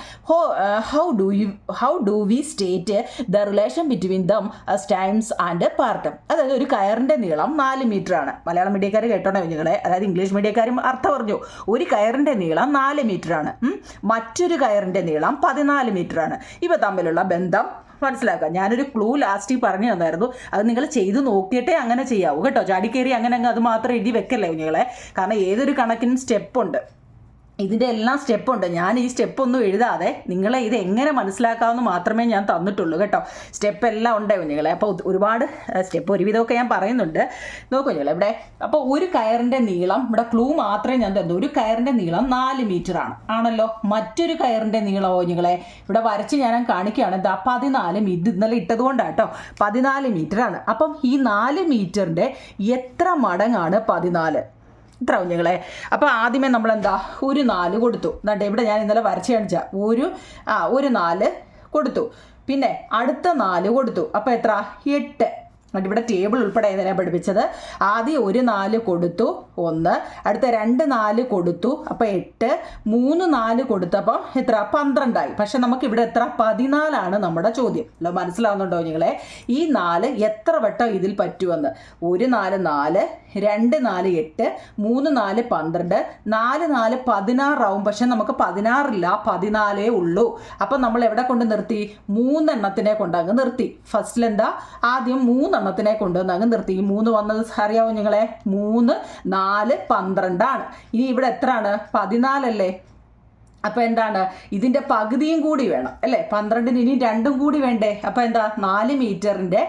How do we state the relation between them times and part? അതായത് ഒരു കയറിൻ്റെ നീളം 4 മീറ്റർ ആണ്. മലയാളം മീഡിയക്കാർ കേട്ടോണേ കുഞ്ഞുങ്ങളെ. അതായത് ഇംഗ്ലീഷ് മീഡിയക്കാരും അർത്ഥം പറഞ്ഞു. ഒരു കയറിൻ്റെ നീളം 4 മീറ്റർ ആണ്, മറ്റൊരു കയറിൻ്റെ നീളം 14 മീറ്റർ ആണ്. ഇവ തമ്മിലുള്ള ബന്ധം മനസ്സിലാക്കുക. ഞാനൊരു ക്ലൂ ലാസ്റ്റ് പറഞ്ഞു തന്നായിരുന്നു, അത് നിങ്ങൾ ചെയ്ത് നോക്കിയിട്ടേ അങ്ങനെ ചെയ്യാവൂ കേട്ടോ. ചാടിക്കേറി അങ്ങനെ അങ്ങ് അത് മാത്രം എഴുതി വെക്കല്ലേ കുഞ്ഞുങ്ങളെ. കാരണം ഏതൊരു കണക്കിനും സ്റ്റെപ്പുണ്ട്, ഇതിൻ്റെ എല്ലാം സ്റ്റെപ്പുണ്ട്. ഞാൻ ഈ സ്റ്റെപ്പൊന്നും എഴുതാതെ നിങ്ങളെ ഇത് എങ്ങനെ മനസ്സിലാക്കാമെന്ന് മാത്രമേ ഞാൻ തന്നിട്ടുള്ളൂ കേട്ടോ. സ്റ്റെപ്പ് എല്ലാം ഉണ്ട് കുഞ്ഞുങ്ങളെ. അപ്പോൾ ഒരുപാട് സ്റ്റെപ്പ് ഒരുവിധമൊക്കെ ഞാൻ പറയുന്നുണ്ട്. നോക്കൂ കുഞ്ഞുങ്ങളെ, ഇവിടെ അപ്പോൾ ഒരു കയറിൻ്റെ നീളം, ഇവിടെ ക്ലൂ മാത്രമേ ഞാൻ തന്നു. ഒരു കയറിൻ്റെ നീളം 4 മീറ്റർ ആണല്ലോ. മറ്റൊരു കയറിൻ്റെ നീളമോ കുഞ്ഞുങ്ങളെ ഇവിടെ വരച്ച് ഞാൻ കാണിക്കുകയാണ്. എന്താ 14 ഇത് ഇന്നലെ ഇട്ടതുകൊണ്ടാണ് കേട്ടോ. 14 മീറ്ററാണ്. അപ്പം ഈ 4 മീറ്ററിൻ്റെ എത്ര മടങ്ങാണ് 14? ഇത്ര കുഞ്ഞുങ്ങളെ. അപ്പോൾ ആദ്യമേ നമ്മളെന്താ ഒരു 4 കൊടുത്തു. എന്നിട്ട് ഇവിടെ ഞാൻ ഇന്നലെ വരച്ച് കാണിച്ച ഒരു 4 കൊടുത്തു. പിന്നെ അടുത്ത 4 കൊടുത്തു. അപ്പോൾ എത്ര? 8. എന്നിട്ട് ഇവിടെ ടേബിൾ ഉൾപ്പെടെ ഏതിനാണ് പഠിപ്പിച്ചത്. ആദ്യം ഒരു 4 കൊടുത്തു, 1. അടുത്ത 2 4 കൊടുത്തു, അപ്പോൾ 8. 3 4 കൊടുത്തപ്പോൾ എത്ര? 12 പക്ഷെ നമുക്ക് ഇവിടെ എത്ര? 14 നമ്മുടെ ചോദ്യം. അല്ലോ മനസ്സിലാവുന്നുണ്ടോ നിങ്ങളെ? ഈ 4 എത്ര വട്ടം ഇതിൽ പറ്റുമെന്ന്. ഒരു 4 4, 2 4 8, 3 4 12, 4 4 16 ആവും. പക്ഷെ നമുക്ക് 16 ഇല്ല, 14 ഉള്ളൂ. അപ്പം നമ്മൾ എവിടെ കൊണ്ട് നിർത്തി? 3 എണ്ണത്തിനെ കൊണ്ട് അങ്ങ് നിർത്തി. ഫസ്റ്റിലെന്താ? ആദ്യം 3 എണ്ണത്തിനെ കൊണ്ടുവന്ന് അങ്ങ് നിർത്തി. ഈ 3 വന്നത് അറിയാവോ നിങ്ങളെ? 3 4 12. ഇനി ഇവിടെ എത്രയാണ്? 14 അല്ലേ? അപ്പോൾ എന്താണ്? ഇതിൻ്റെ പകുതിയും കൂടി വേണം അല്ലേ? 12-ന് ഇനി 2 കൂടി വേണ്ടേ? അപ്പോൾ എന്താ? 4 മീറ്ററിൻ്റെ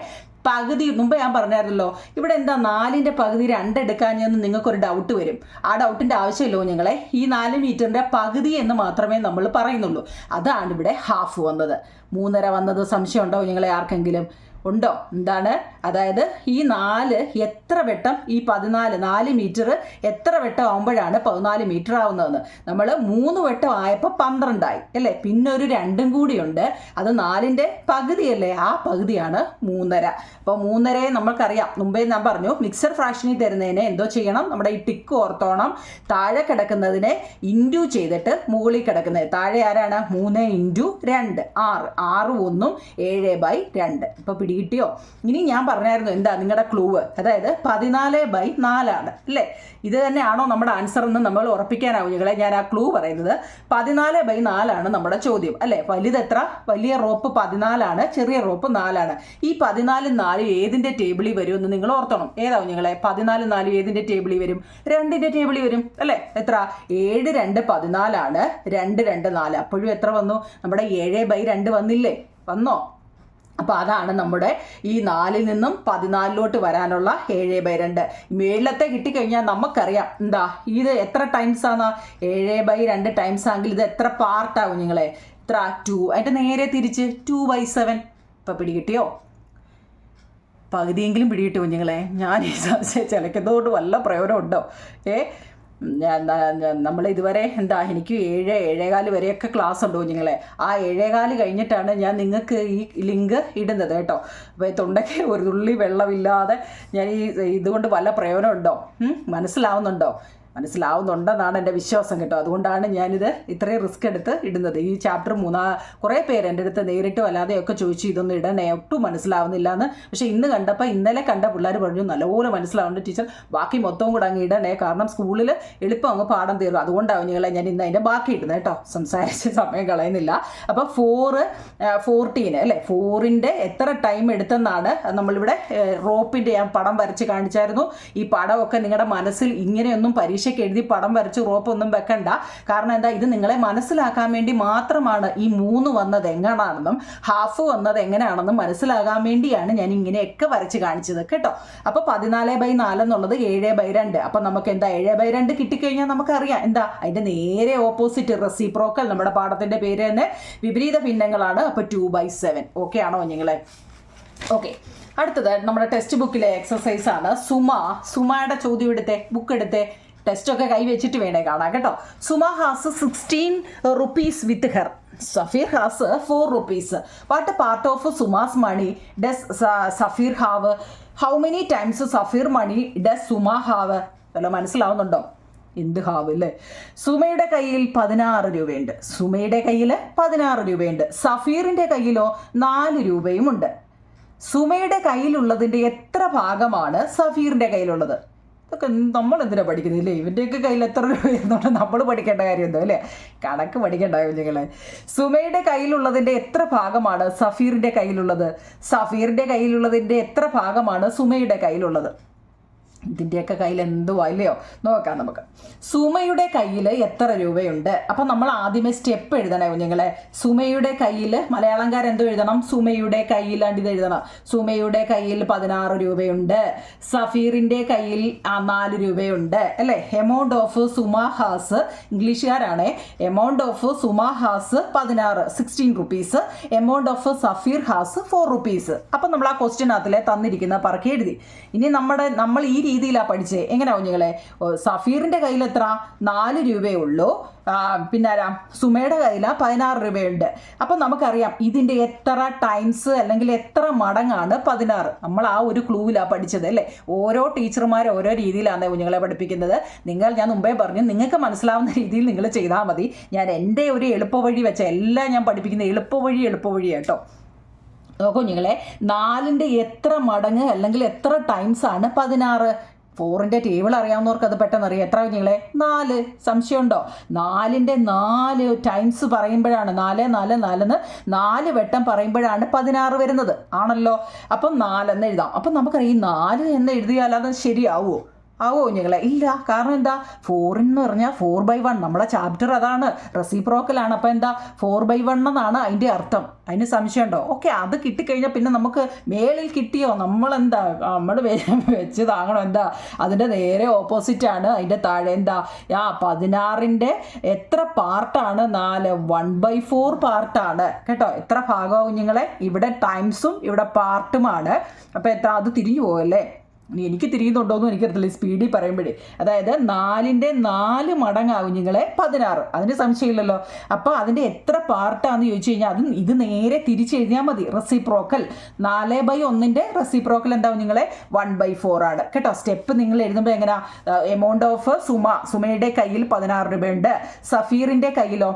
പകുതി. മുമ്പ് ഞാൻ പറഞ്ഞായിരുന്നല്ലോ, ഇവിടെ എന്താ 4ൻ്റെ പകുതി 2 എടുക്കാഞ്ഞെന്ന് നിങ്ങൾക്കൊരു ഡൗട്ട് വരും. ആ ഡൗട്ടിൻ്റെ ആവശ്യമില്ലോ നിങ്ങളെ. ഈ 4 മീറ്ററിൻ്റെ പകുതി എന്ന് മാത്രമേ നമ്മൾ പറയുന്നുള്ളൂ. അതാണ് ഇവിടെ ഹാഫ് വന്നത്. 3.5 വന്നത് സംശയം ഉണ്ടോ നിങ്ങളെ ആർക്കെങ്കിലും? ഉണ്ടോ? എന്താണ്? അതായത് ഈ 4 എത്ര വട്ടം, ഈ 4 മീറ്റർ എത്ര വട്ടം ആകുമ്പോഴാണ് 14 മീറ്റർ ആവുന്നതെന്ന്. നമ്മൾ 3 വട്ടം ആയപ്പോൾ 12 അല്ലേ? പിന്നെ ഒരു 2 കൂടിയുണ്ട്, അത് 4ൻ്റെ പകുതിയല്ലേ? ആ പകുതിയാണ് 3.5. അപ്പോൾ 3.5 നമ്മൾക്കറിയാം, മുമ്പേ ഞാൻ പറഞ്ഞു മിക്സർ ഫ്രാക്ഷനിൽ തരുന്നതിനെ എന്തോ ചെയ്യണം? നമ്മുടെ ഈ ടിക്ക് ഓർത്തോണം. താഴെ കിടക്കുന്നതിനെ ഇൻറ്റു ചെയ്തിട്ട് മുകളിൽ കിടക്കുന്നത് താഴെ ആരാണ്? 3 × 2 6. 6 1 7/2. ഇപ്പോൾ കിട്ടിയോ? ഇനി ഞാൻ പറഞ്ഞായിരുന്നു എന്താ നിങ്ങളുടെ ക്ലൂവ്, അതായത് 14/4 അല്ലേ? ഇത് തന്നെയാണോ നമ്മുടെ ആൻസർ എന്ന് നമ്മൾ ഉറപ്പിക്കാനാവും നിങ്ങളെ ഞാൻ ആ ക്ലൂ പറയുന്നത്. 14/4 നമ്മുടെ ചോദ്യം അല്ലേ? വലുതെത്ര? വലിയ റോപ്പ് 14, ചെറിയ റോപ്പ് 4. ഈ 14 4 ഏതിൻ്റെ ടേബിളിൽ വരും എന്ന് നിങ്ങൾ ഓർത്തണം. ഏതാവും നിങ്ങളെ? 14 4 ഏതിൻ്റെ ടേബിളിൽ വരും? 2ൻ്റെ ടേബിളിൽ വരും അല്ലേ? എത്ര? 7 2 14, 2 2 4. അപ്പോഴും എത്ര വന്നു? നമ്മുടെ 7/2 വന്നില്ലേ? വന്നോ? അപ്പോൾ അതാണ് നമ്മുടെ ഈ 4-ൽ നിന്നും 14-ലോട്ട് വരാനുള്ള 7/2. മേളത്തെ കിട്ടിക്കഴിഞ്ഞാൽ നമുക്കറിയാം എന്താ ഇത് എത്ര ടൈംസ് ആണ്? 7/2 ടൈംസ് ആണെങ്കിൽ ഇത് എത്ര പാർട്ടാവും നിങ്ങളെ? എത്ര? 2. അതിൻ്റെ നേരെ തിരിച്ച് 2/7. ഇപ്പം പിടികിട്ടിയോ? പകുതിയെങ്കിലും പിടികിട്ടുമോ കുഞ്ഞുങ്ങളെ? ഞാൻ ഈ സംശയം ചിലക്കുന്നതുകൊണ്ട് വല്ല പ്രയോജനം ഉണ്ടോ? നമ്മൾ ഇതുവരെ എന്താ എനിക്ക് 7 7:15 വരെയൊക്കെ ക്ലാസ് ഉണ്ടോ കുഞ്ഞുങ്ങളെ? ആ 7:15 കഴിഞ്ഞിട്ടാണ് ഞാൻ നിങ്ങൾക്ക് ഈ ലിങ്ക് ഇടുന്നത് കേട്ടോ. അപ്പോൾ തൊണ്ടയ്ക്ക് ഒരു തുള്ളി വെള്ളമില്ലാതെ ഞാൻ ഈ ഇതുകൊണ്ട് വല്ല പ്രയോജനം ഉണ്ടോ? മനസ്സിലാവുന്നുണ്ടോ? മനസ്സിലാവുന്നുണ്ടെന്നാണ് എൻ്റെ വിശ്വാസം കേട്ടോ. അതുകൊണ്ടാണ് ഞാനിത് ഇത്രയും റിസ്ക് എടുത്ത് ഇടുന്നത്. ഈ ചാപ്റ്റർ കുറേ പേര് എൻ്റെ അടുത്ത് നേരിട്ടോ അല്ലാതെയൊക്കെ ചോദിച്ചു ഇതൊന്നും ഇടണേ, ഒട്ടും മനസ്സിലാവുന്നില്ല എന്ന്. പക്ഷേ ഇന്നലെ കണ്ട പിള്ളേർ പറഞ്ഞു നല്ലപോലെ മനസ്സിലാവുന്നുണ്ട് ടീച്ചർ, ബാക്കി മൊത്തവും കൂടെ അങ്ങ് ഇടണേ, കാരണം സ്കൂളിൽ എളുപ്പം അങ്ങ് പാഠം തീർന്നു. അതുകൊണ്ടാവും നിങ്ങളെ ഞാൻ ഇന്ന് അതിൻ്റെ ബാക്കി ഇടുന്നത് കേട്ടോ. സംസാരിച്ച് സമയം കളയുന്നില്ല. അപ്പോൾ 14 അല്ലേ? 4ൻ്റെ എത്ര ടൈം എടുത്തെന്നാണ് നമ്മളിവിടെ റോപ്പിൻ്റെ ഞാൻ പടം വരച്ച് കാണിച്ചായിരുന്നു. ഈ പടമൊക്കെ നിങ്ങളുടെ മനസ്സിൽ ഇങ്ങനെയൊന്നും പരീക്ഷ എഴുതി പടം വരച്ച് റോപ്പൊന്നും വെക്കണ്ട. കാരണം എന്താ? ഇത് നിങ്ങളെ മനസ്സിലാക്കാൻ വേണ്ടി മാത്രമാണ് ഈ 3 വന്നത് എങ്ങനെയാണെന്നും ഹാഫ് വന്നത് എങ്ങനെയാണെന്നും മനസ്സിലാകാൻ വേണ്ടിയാണ് ഞാൻ ഇങ്ങനെയൊക്കെ വരച്ച് കാണിച്ചത് കേട്ടോ. അപ്പോൾ 14/4 എന്നുള്ളത് 7/2. അപ്പം നമുക്ക് എന്താ 7/2 കിട്ടിക്കഴിഞ്ഞാൽ നമുക്കറിയാം എന്താ അതിൻ്റെ നേരെ ഓപ്പോസിറ്റ് റെസിപ്രോക്കൽ. നമ്മുടെ പാഠത്തിൻ്റെ പേര് തന്നെ വിപരീത ഭിന്നങ്ങളാണ്. അപ്പോൾ 2/7. ഓക്കെ ആണോ നിങ്ങളെ? ഓക്കെ. അടുത്തത് നമ്മുടെ ടെക്സ്റ്റ് ബുക്കിലെ എക്സസൈസ് ആണ്. സുമയുടെ ചോദ്യം എടുത്തേ, ബുക്ക് എടുത്തേ, ടെസ്റ്റൊക്കെ കൈ വെച്ചിട്ട് വേണേ കാണാം കേട്ടോ. Suma has 16 rupees with her. Safeer has 4 rupees. What part of Suma's money does Safeer have? How many times Safeer money does Suma have? വല്ല മനസ്സിലാവുന്നുണ്ടോ? എന്ത് ഹാവ് അല്ലേ? സുമയുടെ കയ്യിൽ 16 രൂപയുണ്ട്. സുമയുടെ കയ്യിൽ 16 രൂപയുണ്ട്. സഫീറിൻ്റെ കയ്യിലോ 4 രൂപയുമുണ്ട്. സുമയുടെ കയ്യിലുള്ളതിൻ്റെ എത്ര ഭാഗമാണ് സഫീറിൻ്റെ കയ്യിലുള്ളത്? ഇതൊക്കെ നമ്മൾ എന്തിനാണ് പഠിക്കുന്നത് ഇല്ലേ? ഇവൻ്റെയൊക്കെ കയ്യിൽ എത്ര രൂപ ഇരുന്നോണ്ട് നമ്മൾ പഠിക്കേണ്ട കാര്യമുണ്ടോ അല്ലേ? കണക്ക് പഠിക്കേണ്ട കുഞ്ഞുങ്ങളെ. സുമയുടെ കയ്യിലുള്ളതിൻ്റെ എത്ര ഭാഗമാണ് സഫീറിൻ്റെ കയ്യിലുള്ളത്? സഫീറിൻ്റെ കയ്യിലുള്ളതിൻ്റെ എത്ര ഭാഗമാണ് സുമയുടെ കയ്യിലുള്ളത്? ഇതിൻ്റെയൊക്കെ കയ്യിൽ എന്തുവാ ഇല്ലയോ? നോക്കാം നമുക്ക്. സുമയുടെ കയ്യിൽ എത്ര രൂപയുണ്ട്? അപ്പം നമ്മൾ ആദ്യമേ സ്റ്റെപ്പ് എഴുതണേ കുഞ്ഞുങ്ങളെ. സുമയുടെ കയ്യിൽ മലയാളംകാരെന്തോ എഴുതണം? സുമയുടെ കയ്യിലാണ്ട് ഇത് എഴുതണം. സുമയുടെ കയ്യിൽ 16 രൂപയുണ്ട്. സഫീറിൻ്റെ കയ്യിൽ 4 രൂപയുണ്ട് അല്ലേ? എമൗണ്ട് ഓഫ് സുമ ഹാസ്, ഇംഗ്ലീഷുകാരാണ്. Amount of Suma has 16 rupees. Amount of Safeer has 4 rupees. അപ്പം നമ്മൾ ആ ക്വസ്റ്റ്യനകത്തിലെ തന്നിരിക്കുന്ന പറക്കി എഴുതി. ഇനി നമ്മൾ ഈ രീതിയിലാണ് പഠിച്ചത്. എങ്ങനെയാ കുഞ്ഞുങ്ങളെ? സഫീറിൻ്റെ കയ്യിൽ എത്ര? 4 രൂപയേ ഉള്ളൂ. പിന്നെ ആരാ? സുമയുടെ കയ്യിൽ 16 രൂപയുണ്ട്. അപ്പം നമുക്കറിയാം ഇതിൻ്റെ എത്ര ടൈംസ് അല്ലെങ്കിൽ എത്ര മടങ്ങാണ് 16. നമ്മൾ ആ ഒരു ക്ലൂവിലാണ് പഠിച്ചത് അല്ലേ? ഓരോ ടീച്ചർമാർ ഓരോ രീതിയിലാണ് കുഞ്ഞുങ്ങളെ പഠിപ്പിക്കുന്നത്. ഞാൻ മുമ്പേ പറഞ്ഞു, നിങ്ങൾക്ക് മനസ്സിലാവുന്ന രീതിയിൽ നിങ്ങൾ ചെയ്താൽ മതി. ഞാൻ എൻ്റെ ഒരു എളുപ്പവഴി വെച്ച എല്ലാം ഞാൻ പഠിപ്പിക്കുന്ന എളുപ്പവഴി കേട്ടോ. നോക്കൂ കുഞ്ഞുങ്ങളെ, 4ൻ്റെ എത്ര മടങ്ങ് അല്ലെങ്കിൽ എത്ര ടൈംസ് ആണ് 16? 4ൻ്റെ ടേബിൾ അറിയാവുന്നവർക്ക് അത് പെട്ടെന്ന് അറിയാം. എത്ര കുഞ്ഞുങ്ങളെ? 4. സംശയമുണ്ടോ? 4ൻ്റെ 4 ടൈംസ് പറയുമ്പോഴാണ് 4 4 4 4 വട്ടം പറയുമ്പോഴാണ് 16 വരുന്നത് ആണല്ലോ. അപ്പം 4 എന്ന് എഴുതാം. അപ്പം നമുക്കറിയാം ഈ 4 എന്ന് എഴുതിയാൽ അത് ശരിയാവുമോ? ആവോ കുഞ്ഞുങ്ങളെ? ഇല്ല. കാരണം എന്താ? 4 എന്ന് പറഞ്ഞാൽ 4/1. നമ്മുടെ ചാപ്റ്റർ അതാണ്, റെസിപ്രോക്കലാണ്. അപ്പം എന്താ 4/1 എന്നാണ് അതിൻ്റെ അർത്ഥം. അതിന് സംശയമുണ്ടോ? ഓക്കെ, അത് കിട്ടിക്കഴിഞ്ഞാൽ പിന്നെ നമുക്ക് മേളിൽ കിട്ടിയോ നമ്മളെന്താ നമ്മൾ വെച്ച് താങ്ങണം. എന്താ അതിൻ്റെ നേരെ ഓപ്പോസിറ്റാണ് അതിൻ്റെ താഴെ. എന്താ 16ൻ്റെ എത്ര പാർട്ടാണ്? 4 1/4 പാർട്ടാണ് കേട്ടോ. എത്ര ഭാഗമാവും കുഞ്ഞുങ്ങളെ? ഇവിടെ ടൈംസും ഇവിടെ പാർട്ടുമാണ്. അപ്പം എത്ര? അത് തിരിഞ്ഞു പോകല്ലേ? എനിക്ക് തിരിയുന്നുണ്ടോയെന്നും എനിക്കറിയത്തില്ല സ്പീഡിൽ പറയുമ്പോഴേ. അതായത് 4ൻ്റെ 4 മടങ്ങാവും കുഞ്ഞുങ്ങളെ 16. അതിന് സംശയമില്ലല്ലോ. അപ്പോൾ അതിൻ്റെ എത്ര പാർട്ടാണെന്ന് ചോദിച്ചു കഴിഞ്ഞാൽ ഇത് നേരെ തിരിച്ചെഴുതിയാൽ മതി. റെസിപ്രോക്കൽ 4/1ൻ്റെ റെസിപ്രോക്കൽ എന്താ കുഞ്ഞുങ്ങളെ? 1/4 ആണ് കേട്ടോ. സ്റ്റെപ്പ് നിങ്ങൾ എഴുതുമ്പോൾ എങ്ങനെയാ? എമൗണ്ട് ഓഫ് സുമയുടെ കയ്യിൽ 16 രൂപയുണ്ട്. സഫീറിൻ്റെ കയ്യിലോ?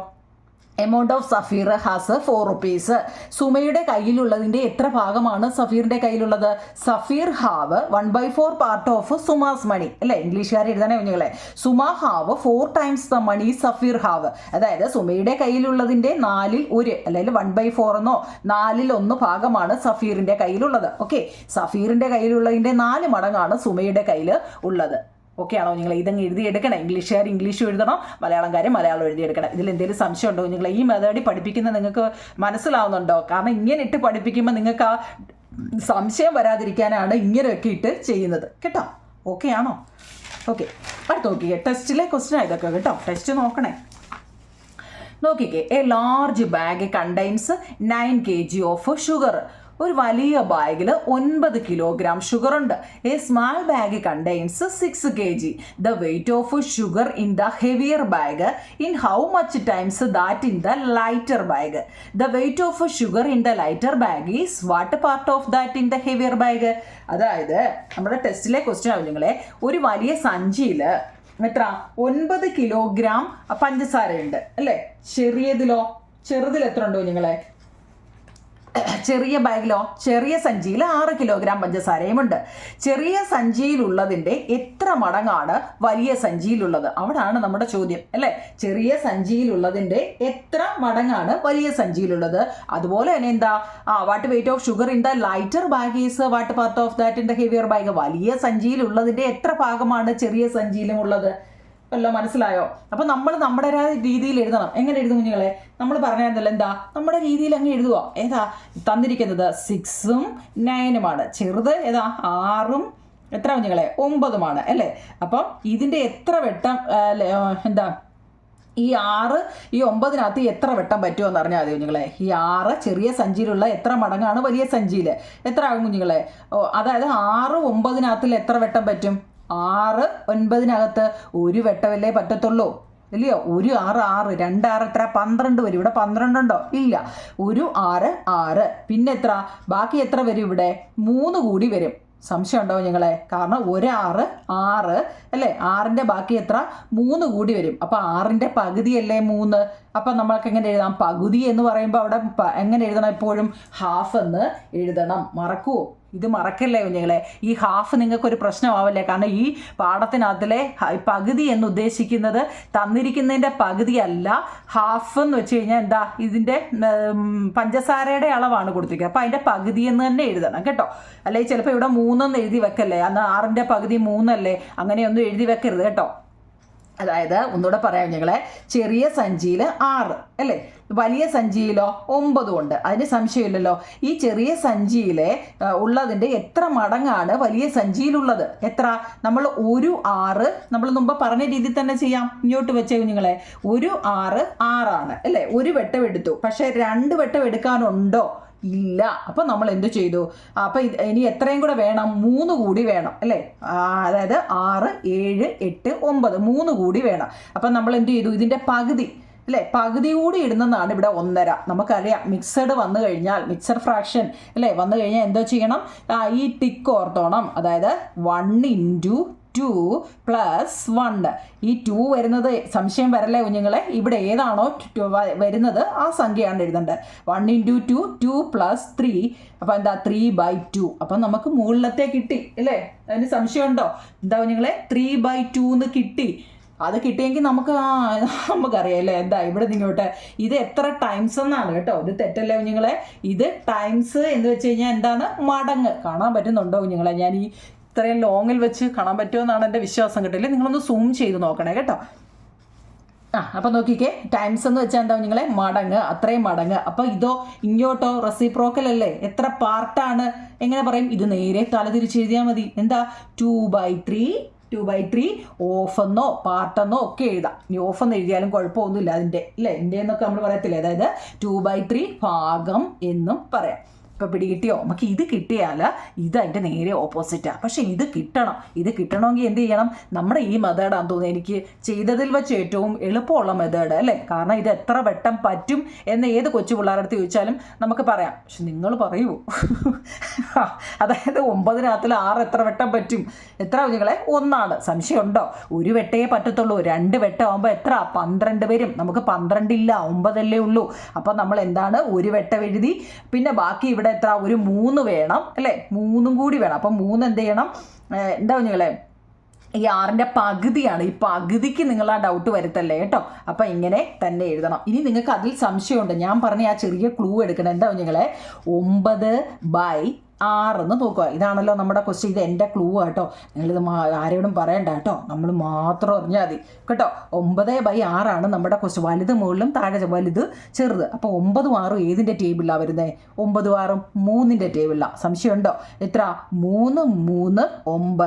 Amount of Safeer has 4 rupees. സുമയുടെ കയ്യിലുള്ളതിൻ്റെ എത്ര ഭാഗമാണ് സഫീറിൻ്റെ കയ്യിലുള്ളത്? Safeer have 1/4 part of Suma's money അല്ലേ? ഇംഗ്ലീഷുകാർ എഴുതാനേ കുഞ്ഞുങ്ങളെ. Suma have 4 times the money Safeer have. അതായത് സുമയുടെ കയ്യിലുള്ളതിൻ്റെ 4ൽ 1 അല്ലെങ്കിൽ 1/4 എന്നോ 4ൽ 1 ഭാഗമാണ് സഫീറിൻ്റെ കയ്യിലുള്ളത്. ഓക്കെ, സഫീറിൻ്റെ കയ്യിലുള്ളതിൻ്റെ 4 മടങ്ങാണ് സുമയുടെ കയ്യിൽ ഉള്ളത്. ഓക്കെ ആണോ നിങ്ങൾ? ഇതങ്ങ് എഴുതിയെടുക്കണം. ഇംഗ്ലീഷുകാർ ഇംഗ്ലീഷും എഴുതണം, മലയാളംകാർ മലയാളം എഴുതിയെടുക്കണം. ഇതിൽ എന്തെങ്കിലും സംശയം ഉണ്ടോ നിങ്ങൾ? ഈ മെത്തേഡിൽ പഠിപ്പിക്കുന്നത് നിങ്ങൾക്ക് മനസ്സിലാവുന്നുണ്ടോ? കാരണം ഇങ്ങനെ ഇട്ട് പഠിപ്പിക്കുമ്പോൾ നിങ്ങൾക്ക് ആ സംശയം വരാതിരിക്കാനാണ് ഇങ്ങനെയൊക്കെ ഇട്ട് ചെയ്യുന്നത് കേട്ടോ. ഓക്കെ ആണോ? ഓക്കെ, അടുത്ത് നോക്കിക്കേ. ടെസ്റ്റിലെ ക്വസ്റ്റ്യൻ ഇതൊക്കെ കേട്ടോ. ടെസ്റ്റ് നോക്കണേ. നോക്കിക്കേ. A large bag contains 9 kg of sugar. ഒരു വലിയ ബാഗിൽ 9 കിലോഗ്രാം ഷുഗർ ഉണ്ട്. A small bag contains 6 kg. The weight of sugar in the heavier bag in how much times that in the lighter bag? The weight of sugar in the lighter bag is what part of that in the heavier bag? അതായത് നമ്മുടെ ടെസ്റ്റിലെ question ആണ് നിങ്ങളെ. ഒരു വലിയ സഞ്ചിയിൽ എത്ര? 9 kilogram പഞ്ചസാരയുണ്ട് അല്ലേ? ചെറുതിൽ എത്ര ഉണ്ടോ നിങ്ങളെ? ചെറിയ ബാഗിലോ? ചെറിയ സഞ്ചിയിൽ 6 കിലോഗ്രാം പഞ്ചസാരയുമുണ്ട്. ചെറിയ സഞ്ചിയിലുള്ളതിൻ്റെ എത്ര മടങ്ങാണ് വലിയ സഞ്ചിയിലുള്ളത്? അവിടാണ് നമ്മുടെ ചോദ്യം അല്ലേ? ചെറിയ സഞ്ചിയിലുള്ളതിൻ്റെ എത്ര മടങ്ങാണ് വലിയ സഞ്ചിയിലുള്ളത്? അതുപോലെ തന്നെ എന്താ? What weight of sugar in the lighter bag is what part of that in the heavier bag? വലിയ സഞ്ചിയിലുള്ളതിൻ്റെ എത്ര ഭാഗമാണ് ചെറിയ സഞ്ചിയിലും ഉള്ളത്? വല്ലോ മനസ്സിലായോ? അപ്പം നമ്മൾ നമ്മുടെ രീതിയിൽ എഴുതണം. എങ്ങനെ എഴുതും കുഞ്ഞുങ്ങളെ? നമ്മൾ പറഞ്ഞതല്ല എന്താ? നമ്മുടെ രീതിയിൽ അങ്ങ് എഴുതുക. ഏതാ തന്നിരിക്കുന്നത്? 6ഉം 9ഉമാണ്. ചെറുത് ഏതാ? 6ഉം എത്ര കുഞ്ഞുങ്ങളെ? 9ഉമാണ് അല്ലേ? അപ്പം ഇതിൻ്റെ എത്ര വട്ടം എന്താ? ഈ 6 ഈ 9നകത്ത് എത്ര വട്ടം പറ്റുമോ അറിഞ്ഞാൽ മതി കുഞ്ഞുങ്ങളെ. ഈ 6 ചെറിയ സഞ്ചിയിലുള്ള എത്ര മടങ്ങാണ് വലിയ സഞ്ചിയിൽ? എത്ര ആകും കുഞ്ഞുങ്ങളെ? അതായത് 6 9നകത്തിൽ എത്ര വട്ടം പറ്റും? 6 9നകത്ത് 1 വട്ടമല്ലേ പറ്റത്തുള്ളൂ ഇല്ലയോ? 1 6 6 2 6 എത്ര? 12 വരും. ഇവിടെ 12 ഉണ്ടോ? ഇല്ല. 1 6 6 പിന്നെ എത്ര? ബാക്കി എത്ര വരും? ഇവിടെ 3 കൂടി വരും. സംശയം ഉണ്ടാവും ഞങ്ങളെ? കാരണം 1 6 6 അല്ലേ? 6ൻ്റെ ബാക്കി എത്ര? 3 കൂടി വരും. അപ്പം 6ൻ്റെ പകുതിയല്ലേ 3? അപ്പം നമ്മൾക്ക് എങ്ങനെ എഴുതാം? പകുതി എന്ന് പറയുമ്പോൾ അവിടെ എങ്ങനെ എഴുതണം? എപ്പോഴും ഹാഫ് എന്ന് എഴുതണം. മറക്കുമോ? ഇത് മറക്കല്ലേ കുഞ്ഞുങ്ങളെ. ഈ ഹാഫ് നിങ്ങൾക്കൊരു പ്രശ്നമാവല്ലേ. കാരണം ഈ പാഠത്തിനകത്തിലെ പകുതി എന്ന് ഉദ്ദേശിക്കുന്നത് തന്നിരിക്കുന്നതിൻ്റെ പകുതിയല്ല. ഹാഫ് എന്ന് വെച്ച് കഴിഞ്ഞാൽ എന്താ, ഇതിൻ്റെ പഞ്ചസാരയുടെ അളവാണ് കൊടുത്തിരിക്കുന്നത്. അപ്പോൾ അതിൻ്റെ പകുതി എന്ന് തന്നെ എഴുതണം കേട്ടോ. അല്ലെങ്കിൽ ചിലപ്പോൾ ഇവിടെ 3 എഴുതി വെക്കല്ലേ, അന്ന് 6ന്റെ പകുതി 3 അങ്ങനെയൊന്നും എഴുതി വെക്കരുത് കേട്ടോ. അതായത് ഒന്നുകൂടെ പറയാം ഞങ്ങളെ, ചെറിയ സഞ്ചിയിൽ 6 അല്ലേ, വലിയ സഞ്ചിയിലോ 9 ഉണ്ട്. അതിന് സംശയമില്ലല്ലോ. ഈ ചെറിയ സഞ്ചിയിലെ ഉള്ളതിൻ്റെ എത്ര മടങ്ങാണ് വലിയ സഞ്ചിയിലുള്ളത്? എത്ര? നമ്മൾ ഒരു 6 നമ്മൾ മുമ്പ് പറഞ്ഞ രീതിയിൽ തന്നെ ചെയ്യാം. ഇങ്ങോട്ട് വെച്ചേ കുഞ്ഞുങ്ങളെ, ഒരു 6 6 അല്ലേ. ഒരു വെട്ടം എടുത്തു, പക്ഷേ 2 വെട്ടം എടുക്കാനുണ്ടോ? ഇല്ല. അപ്പം നമ്മൾ എന്ത് ചെയ്തു? അപ്പം ഇനി എത്രയും കൂടെ വേണം? 3 കൂടി വേണം അല്ലേ. അതായത് 6 7 8 9 3 കൂടി വേണം. അപ്പം നമ്മൾ എന്ത് ചെയ്തു? ഇതിൻ്റെ പകുതി അല്ലേ, പകുതി കൂടി ഇടുന്നതാണ് ഇവിടെ 1.5. നമുക്കറിയാം മിക്സഡ് വന്നു കഴിഞ്ഞാൽ, മിക്സഡ് ഫ്രാക്ഷൻ അല്ലേ വന്നു കഴിഞ്ഞാൽ എന്തോ ചെയ്യണം? ഈ ടിക്ക് ഓർത്തോണം. അതായത് 1 × 2 + 1. ഈ 2 വരുന്നത് സംശയം വരല്ലേ കുഞ്ഞുങ്ങളെ. ഇവിടെ ഏതാണോ വരുന്നത് ആ സംഖ്യയാണ് എഴുതേണ്ടത്. 1 × 2 2 + 3. അപ്പം എന്താ 3/2. അപ്പം നമുക്ക് മുകളിലത്തെ കിട്ടി അല്ലേ. അതിന് സംശയമുണ്ടോ? എന്താ കുഞ്ഞുങ്ങളെ, 3/2 എന്ന് കിട്ടി. അത് കിട്ടിയെങ്കിൽ നമുക്കറിയാം അല്ലേ. എന്താ ഇവിടെ നിങ്ങോട്ട് ഇത് എത്ര ടൈംസ് എന്നാണ് കേട്ടോ. ഇത് തെറ്റല്ലേ കുഞ്ഞുങ്ങളെ. ഇത് ടൈംസ് എന്ന് വെച്ച് കഴിഞ്ഞാൽ എന്താണ്? മടങ്ങ്. കാണാൻ പറ്റുന്നുണ്ടോ കുഞ്ഞുങ്ങളെ? ഞാൻ ഈ ഇത്രയും ലോങ്ങിൽ വെച്ച് കാണാൻ പറ്റുമെന്നാണ് എൻ്റെ വിശ്വാസം കേട്ടോ. ഇല്ലേ നിങ്ങളൊന്ന് സൂം ചെയ്ത് നോക്കണേ കേട്ടോ. അപ്പം നോക്കിക്കേ, ടൈംസ് എന്ന് വെച്ചാൽ എന്താ കുഞ്ഞുങ്ങളെ? മടങ്ങ്, അത്രയും മടങ്ങ്. അപ്പോൾ ഇതോ ഇങ്ങോട്ടോ റെസിപ്രോക്കൽ അല്ലേ. എത്ര പാർട്ടാണ്? എങ്ങനെ പറയും? ഇത് നേരെ തലതിരിച്ച് എഴുതിയാൽ മതി. എന്താ? 2/3 ഓഫെന്നോ പാർട്ടെന്നോ ഒക്കെ എഴുതാം. ഇനി ഓഫെന്ന് എഴുതിയാലും കുഴപ്പമൊന്നുമില്ല അതിൻ്റെ ഇല്ലേ. എന്നൊക്കെ നമ്മൾ പറയത്തില്ലേ. അതായത് 2/3 ഭാഗം എന്നും പറയാം. ഇപ്പോൾ പിടികിട്ടിയോ? നമുക്ക് ഇത് കിട്ടിയാൽ ഇത് അതിൻ്റെ നേരെ ഓപ്പോസിറ്റാണ്. പക്ഷേ ഇത് കിട്ടണം. ഇത് കിട്ടണമെങ്കിൽ എന്ത് ചെയ്യണം? നമ്മുടെ ഈ മെത്തേഡാണെന്ന് തോന്നുന്നു എനിക്ക് ചെയ്തതിൽ വെച്ച് ഏറ്റവും എളുപ്പമുള്ള മെത്തേഡ് അല്ലേ. കാരണം ഇത് എത്ര വെട്ടം പറ്റും എന്ന് ഏത് കൊച്ചു പിള്ളേരുടെ അടുത്ത് ചോദിച്ചാലും നമുക്ക് പറയാം. പക്ഷെ നിങ്ങൾ പറയൂ. അതായത് 9-ൽ 6 എത്ര വെട്ടം പറ്റും? എത്ര കുഞ്ഞുങ്ങളെ? 1. സംശയമുണ്ടോ? ഒരു വെട്ടേ പറ്റത്തുള്ളൂ. 2 വെട്ടമാകുമ്പോൾ എത്ര? 12 വരും. നമുക്ക് 12 ഇല്ല, 9 ഉള്ളൂ. അപ്പം നമ്മൾ എന്താണ്? ഒരു വെട്ടം എഴുതി. പിന്നെ ബാക്കി ഇവിടെ എത്ര? ഒരു 3 വേണം അല്ലേ. 3 കൂടി വേണം. അപ്പം 3 എന്ത് ചെയ്യണം? എന്താ കുഞ്ഞുങ്ങളെ, ഈ 6ന്റെ പകുതിയാണ്. ഈ പകുതിക്ക് നിങ്ങൾ ആ ഡൗട്ട് വരുത്തല്ലേ കേട്ടോ. അപ്പം ഇങ്ങനെ തന്നെ എഴുതണം. ഇനി നിങ്ങൾക്ക് അതിൽ സംശയമുണ്ട്, ഞാൻ പറഞ്ഞ ആ ചെറിയ ക്ലൂ എടുക്കണം. എന്താ കുഞ്ഞുങ്ങളെ? 9/6 എന്ന് നോക്കുക. ഇതാണല്ലോ നമ്മുടെ ക്വസ്റ്റ്യൻ. ഇത് എൻ്റെ ക്ലൂ കേട്ടോ. നിങ്ങളിത് ആരോടും പറയണ്ട കേട്ടോ. നമ്മൾ മാത്രം അറിഞ്ഞാൽ മതി കേട്ടോ. 9/6 നമ്മുടെ ക്വസ്റ്റ്യൻ. വലുത് മുകളിലും താഴെ വലുത് ചെറുത്. അപ്പോൾ 9ഉം 6ഉം ഏതിൻ്റെ ടേബിളിലാണ് വരുന്നത്? 9ഉം 6ഉം 3ന്റെ ടേബിളിലാണ്. സംശയമുണ്ടോ? എത്ര? 3 3 9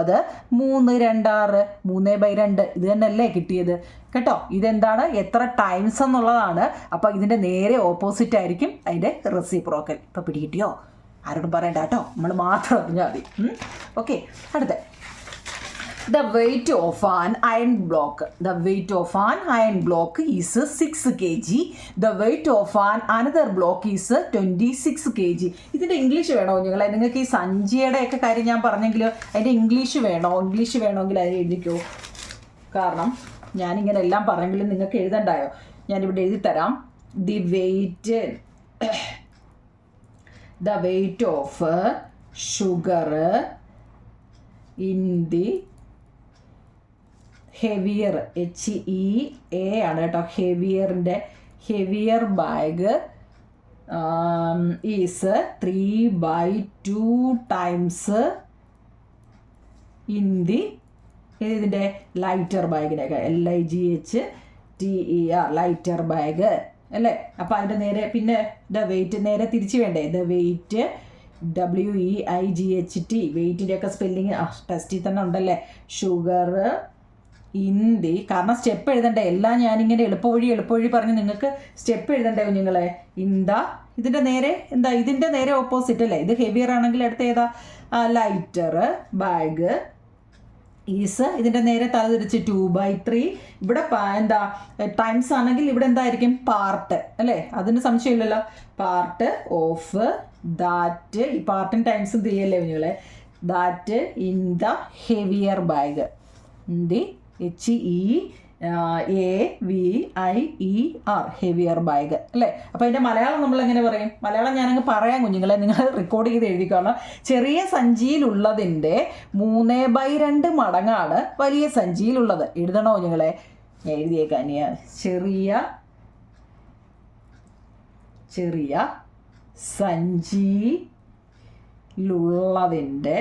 3 2 6 3/2. ഇത് തന്നെയല്ലേ കിട്ടിയത് കേട്ടോ. ഇതെന്താണ്? എത്ര ടൈംസ് എന്നുള്ളതാണ്. അപ്പോൾ ഇതിൻ്റെ നേരെ ഓപ്പോസിറ്റ് ആയിരിക്കും അതിൻ്റെ റെസിപ്രോക്കൽ. ഇപ്പോൾ പിടികിട്ടിയോ? ആരോടും പറയണ്ട കേട്ടോ. നമ്മൾ മാത്രം അറിഞ്ഞാൽ മതി. ഓക്കെ. അടുത്ത The weight of an iron block. The weight of an iron block is 6 kg. The weight of another block is 26 kg. ഇതിൻ്റെ ഇംഗ്ലീഷ് വേണോ കുഞ്ഞുങ്ങളെ? നിങ്ങൾക്ക് ഈ സഞ്ചിയുടെ ഒക്കെ കാര്യം ഞാൻ പറഞ്ഞെങ്കിൽ അതിൻ്റെ ഇംഗ്ലീഷ് വേണമെങ്കിൽ അത് എഴുതിക്കോ. കാരണം ഞാനിങ്ങനെ എല്ലാം പറഞ്ഞെങ്കിലും നിങ്ങൾക്ക് എഴുതണ്ടായോ? ഞാനിവിടെ എഴുതി തരാം. The weight of sugar in the heavier HEA ആണ് കേട്ടോ. Heavier bag is 3/2 times in the ഇതിൻ്റെ ലൈറ്റർ ബാഗിനൊക്കെ LIGHTER ലൈറ്റർ ബാഗ് അല്ലേ. അപ്പോൾ അതിൻ്റെ നേരെ പിന്നെ വെയിറ്റ് നേരെ തിരിച്ച് വേണ്ടേ? വെയിറ്റ് WEIGHT വെയിറ്റിൻ്റെ ഒക്കെ സ്പെല്ലിങ് ടെസ്റ്റിൽ തന്നെ ഉണ്ടല്ലേ. ഷുഗർ ഇൻ ദി, കാരണം സ്റ്റെപ്പ് എഴുതണ്ടേ. എല്ലാം ഞാനിങ്ങനെ എളുപ്പവഴി പറഞ്ഞ് നിങ്ങൾക്ക് സ്റ്റെപ്പ് എഴുതണ്ടേ കുഞ്ഞുങ്ങളെ. ഇതിൻ്റെ നേരെ എന്താ? ഇതിൻ്റെ നേരെ ഓപ്പോസിറ്റ് അല്ലേ. ഇത് ഹെവിയർ ആണെങ്കിൽ അടുത്ത ഏതാ? ലൈറ്റർ ബാഗ് ഈസ് ഇതിൻ്റെ നേരെ തലതിരിച്ച് 2/3. ഇവിടെ എന്താ ടൈംസ് ആണെങ്കിൽ ഇവിടെ എന്തായിരിക്കും? പാർട്ട് അല്ലേ. അതിന് സംശയമില്ലല്ലോ. Part of that. ഈ പാർട്ടും ടൈംസും 3 അല്ലേ കുഞ്ഞുങ്ങളെ. That in the heavier bag. The HE AVIER, heavier bag അല്ലേ. അപ്പോൾ അതിൻ്റെ മലയാളം നമ്മൾ എങ്ങനെ പറയും? മലയാളം ഞാനങ്ങ് പറയാം കുഞ്ഞുങ്ങളെ, നിങ്ങൾ റെക്കോർഡ് ചെയ്ത് എഴുതിക്കോളാം. ചെറിയ സഞ്ചിയിലുള്ളതിൻ്റെ 3/2 മടങ്ങാണ് വലിയ സഞ്ചിയിലുള്ളത്. എഴുതണോ കുഞ്ഞുങ്ങളെ? ഞാൻ എഴുതിയേക്കാൻ. ചെറിയ സഞ്ചിയിലുള്ളതിൻ്റെ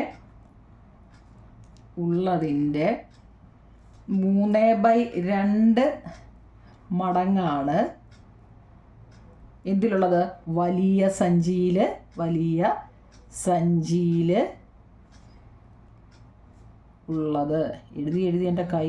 3/2 മടങ്ങാണ് എന്തിലുള്ളത്? വലിയ സഞ്ചിയിൽ ഉള്ളത്. എഴുതി എൻ്റെ കൈ